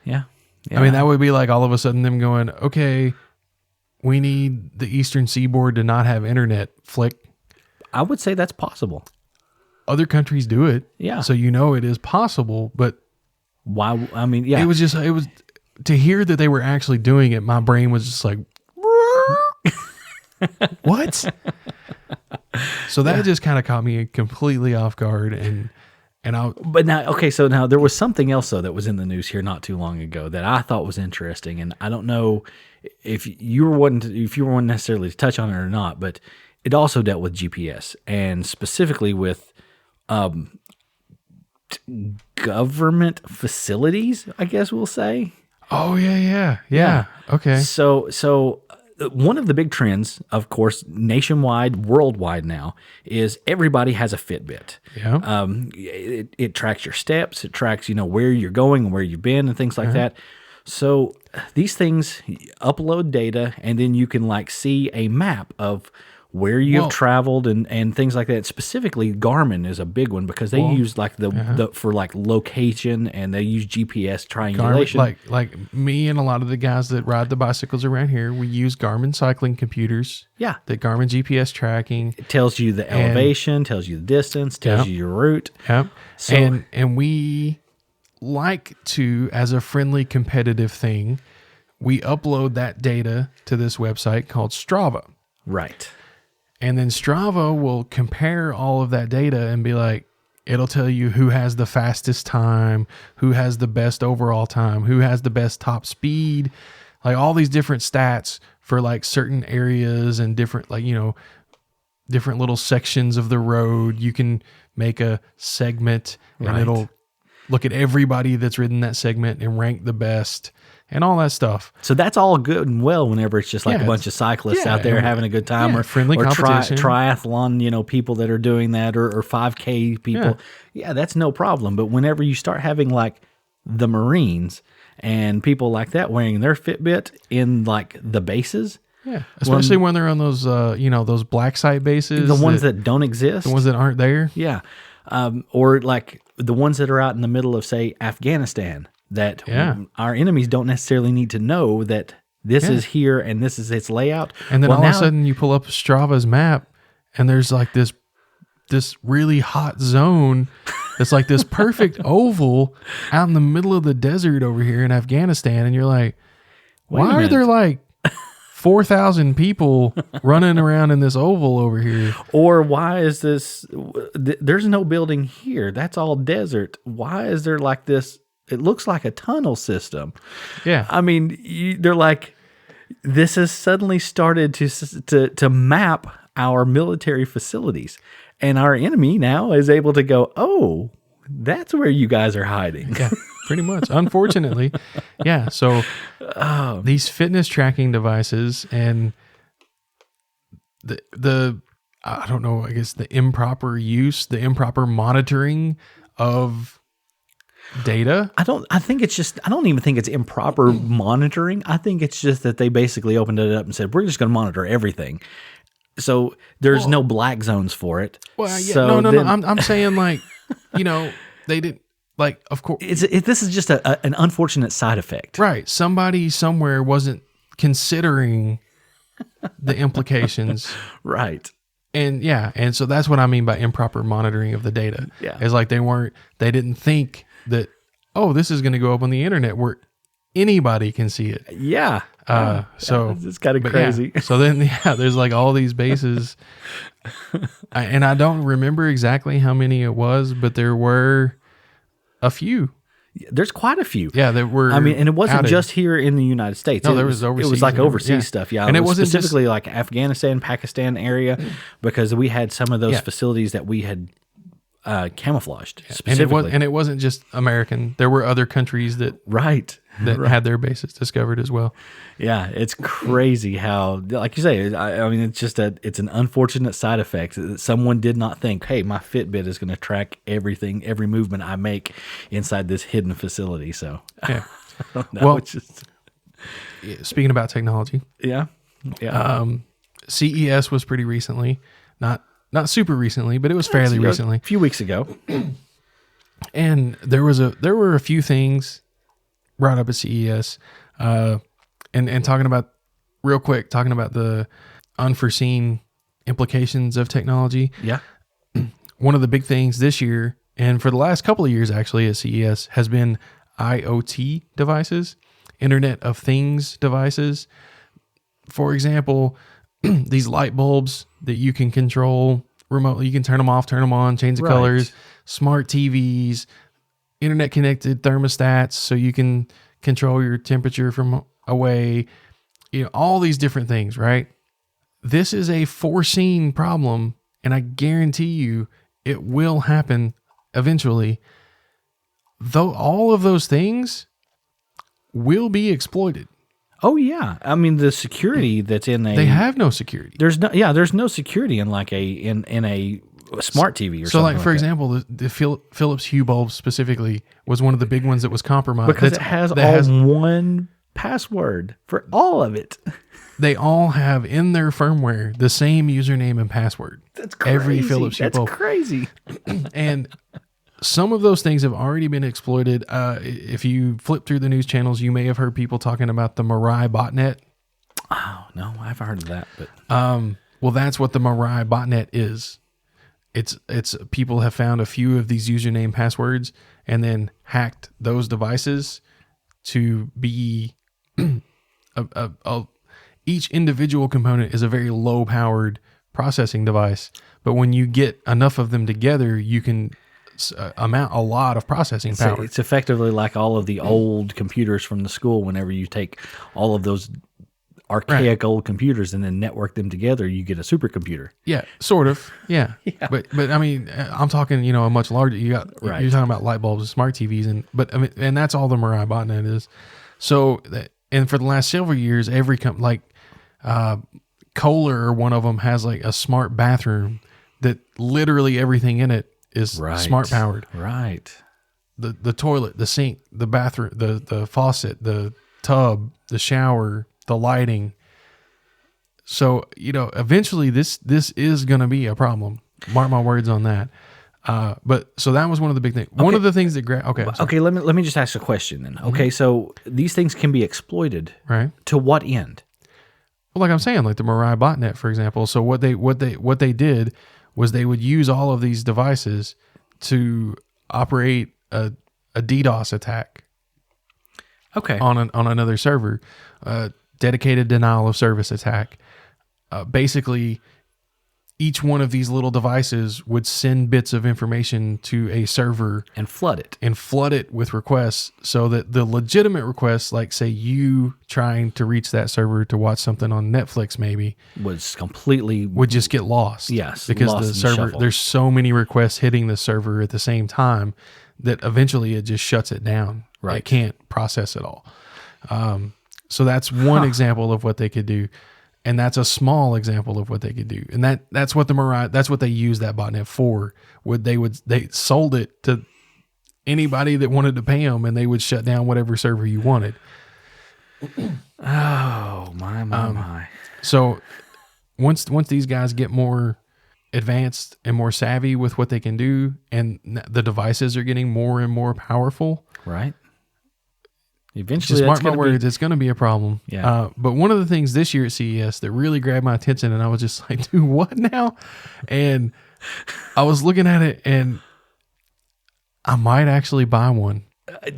Yeah. I mean, that would be like all of a sudden them going, okay, we need the Eastern Seaboard to not have internet. Flick. I would say that's possible. Other countries do it. Yeah. So it is possible, but why? I mean, yeah. It was to hear that they were actually doing it, my brain was just like, what? So that just kind of caught me completely off guard But now there was something else though that was in the news here not too long ago that I thought was interesting, and I don't know if you were wanting necessarily to touch on it or not, but it also dealt with GPS and specifically with government facilities, I guess we'll say. Oh yeah. Okay. So one of the big trends, of course, nationwide, worldwide now, is everybody has a Fitbit. Yeah. It tracks your steps. It tracks, where you're going and where you've been and things like that. So these things upload data, and then you can see a map of where you have traveled and things like that. Specifically, Garmin is a big one because they use like the for like location, and they use GPS triangulation. Garmin, like me and a lot of the guys that ride the bicycles around here, we use Garmin cycling computers. Yeah. The Garmin GPS tracking. It tells you the elevation, tells you the distance, tells you your route. Yep. So, and we like to, as a friendly competitive thing, we upload that data to this website called Strava. right. And then Strava will compare all of that data and be like, it'll tell you who has the fastest time, who has the best overall time, who has the best top speed, like all these different stats for like certain areas and different, like, you know, different little sections of the road. You can make a segment and it'll look at everybody that's ridden that segment and rank the best and all that stuff. So that's all good and well whenever it's just like a bunch of cyclists out there having a good time, or friendly competition. Triathlon, you know, people that are doing that, or 5K people. Yeah, that's no problem. But whenever you start having like the Marines and people like that wearing their Fitbit in like the bases. Yeah, especially when they're on those, you know, those black site bases. The ones that don't exist. The ones that aren't there. Yeah. Or like the ones that are out in the middle of, say, Afghanistan, that our enemies don't necessarily need to know that this is here and this is its layout. And then all of a sudden you pull up Strava's map and there's like this really hot zone that's like this perfect oval out in the middle of the desert over here in Afghanistan. And you're like, why are there like 4,000 people running around in this oval over here? Or why is this, there's no building here. That's all desert. Why is there like this? It looks like a tunnel system. Yeah. I mean, they're like, this has suddenly started to map our military facilities. And our enemy now is able to go, oh, that's where you guys are hiding. Yeah, pretty much. Unfortunately. Yeah. So these fitness tracking devices and the I don't know, I guess the improper use, the improper monitoring of data. I don't even think it's improper monitoring. I think it's just that they basically opened it up and said, we're just going to monitor everything. So there's no black zones for it. Well, yeah, so no. I'm saying like, you know, they didn't like, of course. This is just an unfortunate side effect. Right. Somebody somewhere wasn't considering the implications. Right. And so that's what I mean by improper monitoring of the data. Yeah. It's like they didn't think that, oh, this is going to go up on the internet where anybody can see it. Yeah. So it's kind of crazy. Yeah. So then, there's like all these bases, and I don't remember exactly how many it was, but there were a few. There's quite a few. Yeah, there were. I mean, and it wasn't just here in the United States. No, there was overseas. It was like overseas stuff. Yeah, and it was wasn't specifically like Afghanistan, Pakistan area, because we had some of those facilities that we had camouflaged specifically. And it wasn't just American. There were other countries that had their bases discovered as well. Yeah, it's crazy how, like you say, I mean, it's just it's an unfortunate side effect that someone did not think, hey, my Fitbit is going to track everything, every movement I make inside this hidden facility. So, yeah. I don't know. Well, speaking about technology. Yeah. CES was pretty recently, not super recently, but it was fairly recently. A few weeks ago. And there were a few things brought up at CES, and talking about the unforeseen implications of technology. Yeah. One of the big things this year, and for the last couple of years actually at CES, has been IoT devices, Internet of Things devices. For example, these light bulbs that you can control remotely. You can turn them off, turn them on, change the colors, smart TVs, internet connected thermostats so you can control your temperature from away, all these different things, right? This is a foreseen problem, and I guarantee you it will happen eventually. Though all of those things will be exploited. Oh yeah, I mean the security that's in they have no security. There's no security in like in a smart TV or something. So like for example, the Philips Hue bulb specifically was one of the big ones that was compromised. Because it has one password for all of it. They all have in their firmware the same username and password. That's crazy. Every Philips Hue That's bulb. crazy. And some of those things have already been exploited. If you flip through the news channels, you may have heard people talking about the Mirai botnet. Oh, no, I haven't heard of that. But Well, that's what the Mirai botnet is. It's people have found a few of these username passwords and then hacked those devices to be each individual component is a very low powered processing device. But when you get enough of them together, you can amount a lot of processing power. it's effectively like all of the old computers from the school. Whenever you take all of those archaic old computers and then network them together, you get a supercomputer. Yeah, sort of. Yeah. But I mean, I'm talking, a much larger, you're talking about light bulbs and smart TVs and that's all the Mirai botnet is. So, and for the last several years, every Kohler or one of them has like a smart bathroom that literally everything in it is smart powered. Right. The toilet, the sink, the bathroom, the faucet, the tub, the shower, the lighting. So, eventually this is going to be a problem. Mark my words on that. But so that was one of the big things. One of the things that Okay, let me just ask a question then. Okay, so these things can be exploited. Right. To what end? Well, like I'm saying, like the Mirai botnet, for example. So what they did was they would use all of these devices to operate a DDoS attack. Okay. On another server, dedicated denial of service attack. Basically, each one of these little devices would send bits of information to a server and flood it with requests, so that the legitimate requests, like say you trying to reach that server to watch something on Netflix, maybe would just get lost. Yes, because the server, there's so many requests hitting the server at the same time that eventually it just shuts it down. Right. It can't process it all. So that's one example of what they could do. And that's a small example of what they could do. And that's what that's what they used that botnet for. They sold it to anybody that wanted to pay them, and they would shut down whatever server you wanted. Oh, my. So once these guys get more advanced and more savvy with what they can do, and the devices are getting more and more powerful. Right. Eventually, just mark my words, it's going to be a problem. Yeah. But one of the things this year at CES that really grabbed my attention, and I was just like, dude, what now? And I was looking at it, and I might actually buy one.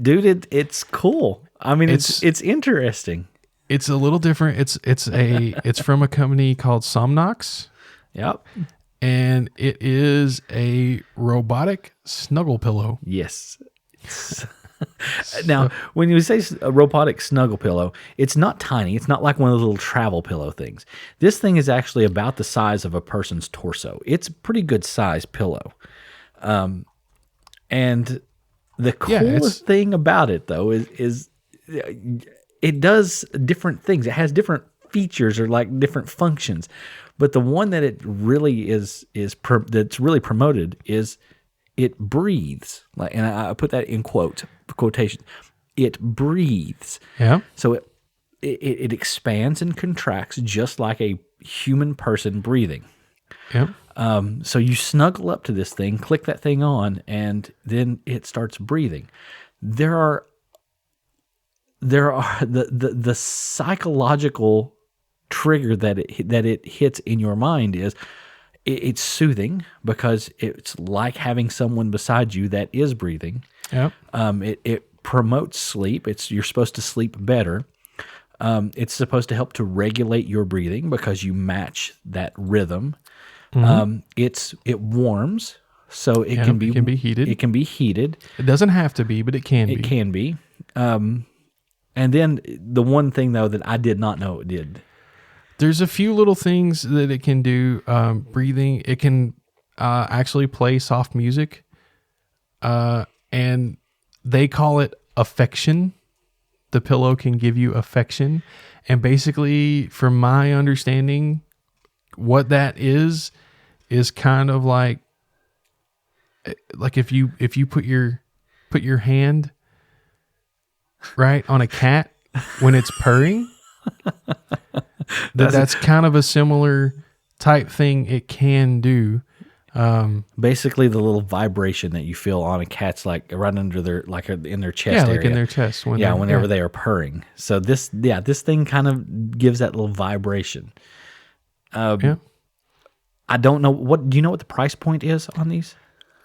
Dude, it's cool. I mean, it's interesting. It's a little different. It's from a company called Somnox. Yep. And it is a robotic snuggle pillow. Yes. Now, when you say a robotic snuggle pillow, it's not tiny. It's not like one of those little travel pillow things. This thing is actually about the size of a person's torso. It's a pretty good size pillow. And the coolest thing about it, though, is it does different things. It has different features or like different functions. But the one that it really that's really promoted is it breathes. Like, and I put that in quotation. It breathes. Yeah. So it expands and contracts just like a human person breathing. Yep. So you snuggle up to this thing, click that thing on, and then it starts breathing. There are the psychological trigger that it hits in your mind is it's soothing because it's like having someone beside you that is breathing. Yep. It promotes sleep. You're supposed to sleep better. It's supposed to help to regulate your breathing because you match that rhythm. Mm-hmm. It warms, so it can be heated. It can be heated. It doesn't have to be, but it can be. It can be. And then the one thing though that I did not know it did. There's a few little things that it can do. Breathing. It can actually play soft music. And they call it affection. The pillow can give you affection. And basically, from my understanding, what that is kind of like if you put your hand right on a cat when it's purring, that's kind of a similar type thing it can do. Basically, the little vibration that you feel on a cat's like right under their, like in their chest Yeah, area. like in their chest. Whenever they are purring. So this thing kind of gives that little vibration. Yeah. I don't know do you know what the price point is on these?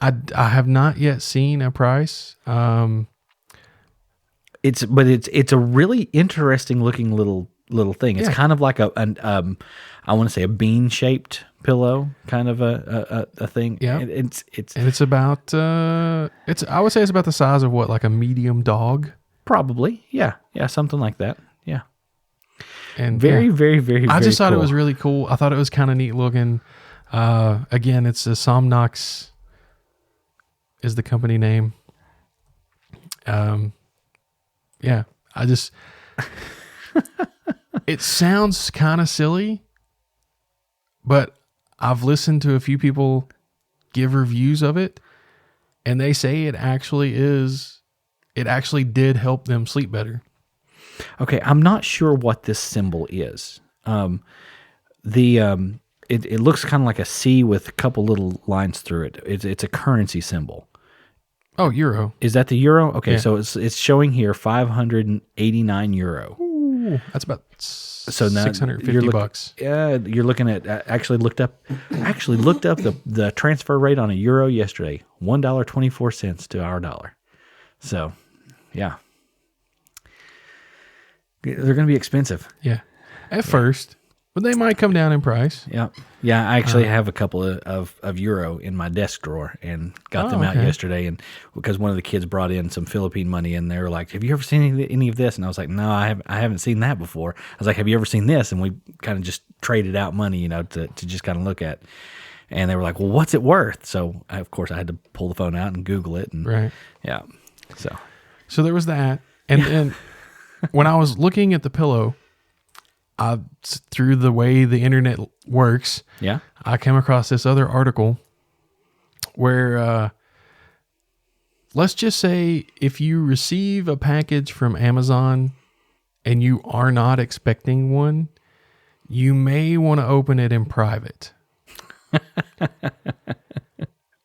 I have not yet seen a price. It's a really interesting looking little thing. It's kind of like I want to say a bean shaped pillow, kind of a thing. Yeah. It's And it's about I would say it's about the size of what, like a medium dog. probably, yeah, something like that. Yeah. And Very, very, very, I just thought it cool. was really cool. I thought it was kind of neat looking. Again, it's a Somnox is the company name. Yeah, it sounds kind of silly, but I've listened to a few people give reviews of it, and they say it actually did help them sleep better. Okay, I'm not sure what this symbol is. It looks kind of like a C with a couple little lines through it. It's a currency symbol. Oh, euro. Is that the euro? Okay, Yeah. so it's showing here 589 euro. Ooh, that's about So now $650. Yeah, you're looking at actually looked up the transfer rate on a euro yesterday. $1.24 to our dollar. So, yeah. They're going to be expensive. Yeah, at first, but they might come down in price. Yeah. Yeah, I actually have a couple of euro in my desk drawer and got them out okay. yesterday, and because one of the kids brought in some Philippine money, and they were like, "Have you ever seen any of this?" And I was like, "No, I haven't seen that before." I was like, "Have you ever seen this?" And we kind of just traded out money, to just kind of look at. And they were like, "Well, what's it worth?" So, of course, I had to pull the phone out and Google it, and Right. yeah. So there was that. And then when I was looking at the pillow, through the way the internet works, Yeah. I came across this other article where, let's just say if you receive a package from Amazon and you are not expecting one, you may want to open it in private.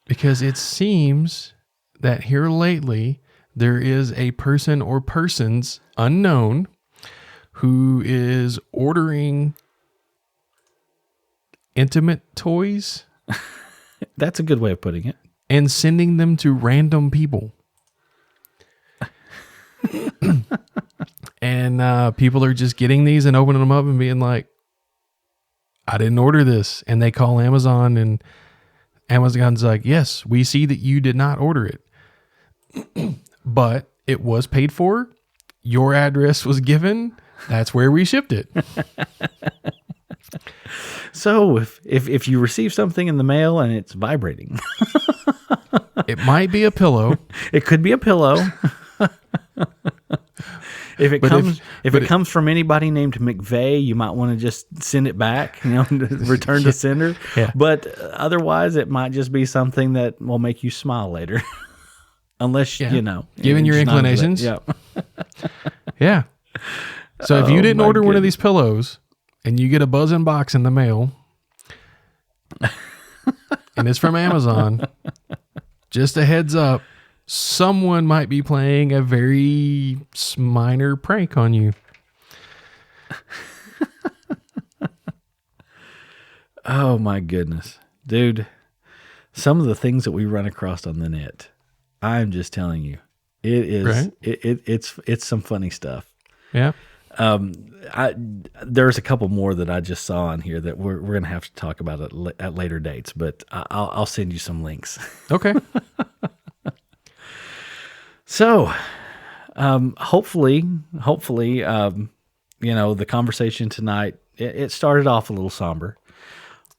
Because it seems that here lately, there is a person or persons unknown who is ordering intimate toys That's a good way of putting it. and sending them to random people. And people are just getting these and opening them up and being like, I didn't order this. And they call Amazon, and Amazon's like, yes, we see that you did not order it. But it was paid for. Your address was given. That's where we shipped it. So if you receive something in the mail and it's vibrating, It might be a pillow. it could be a pillow. If it comes from anybody named McVeigh, you might want to just send it back, return to sender. Yeah. But otherwise, it might just be something that will make you smile later. Unless, Given it's your not- inclinations. Yeah. Yeah. So if you didn't my order one of goodness. these pillows and you get a buzzing box in the mail and it's from Amazon, just a heads up, someone might be playing a very minor prank on you. Oh my goodness, dude! Some of the things that we run across on the net, I'm just telling you, it is Right. it's some funny stuff. Yeah. There's a couple more that I just saw on here that we're gonna have to talk about at later dates, but I'll send you some links. Okay. So, hopefully, the conversation tonight, it started off a little somber,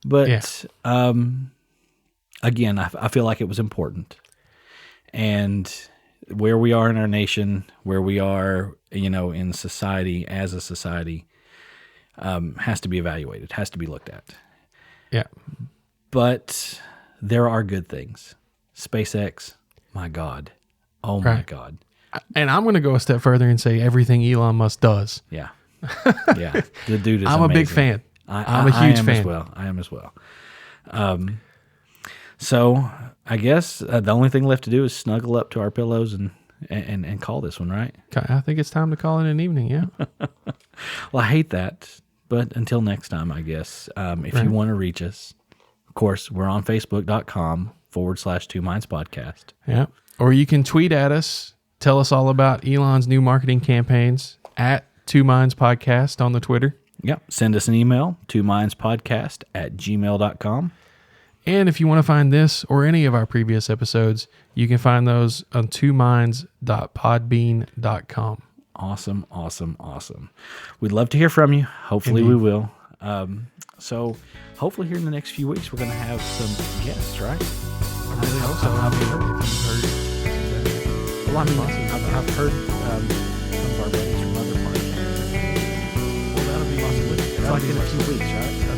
but again, I feel like it was important, and where we are in our nation, where we are, in society, as a society, has to be evaluated, has to be looked at. Yeah. But there are good things. SpaceX, my God. Oh my Right. God. And I'm going to go a step further and say everything Elon Musk does. Yeah. Yeah. The dude is I'm a big amazing. fan. I'm a huge fan. I am as well. So I guess the only thing left to do is snuggle up to our pillows and call this one, right? I think it's time to call it an evening, yeah. Well, I hate that, but until next time, I guess. If you want to reach us, of course, we're on Facebook.com/2mindspodcast. Yeah. Or you can tweet at us. Tell us all about Elon's new marketing campaigns at 2mindspodcast on the Twitter. Yep. Send us an email, 2mindspodcast@gmail.com. And if you want to find this or any of our previous episodes, you can find those on 2minds.podbean.com. Awesome, awesome, awesome. We'd love to hear from you. Hopefully Indeed. we will. So hopefully here in the next few weeks, we're going to have some guests, right? I really hope so. I've heard some of our buddies from other podcasts. Well, that'll be It's like in a few weeks, right?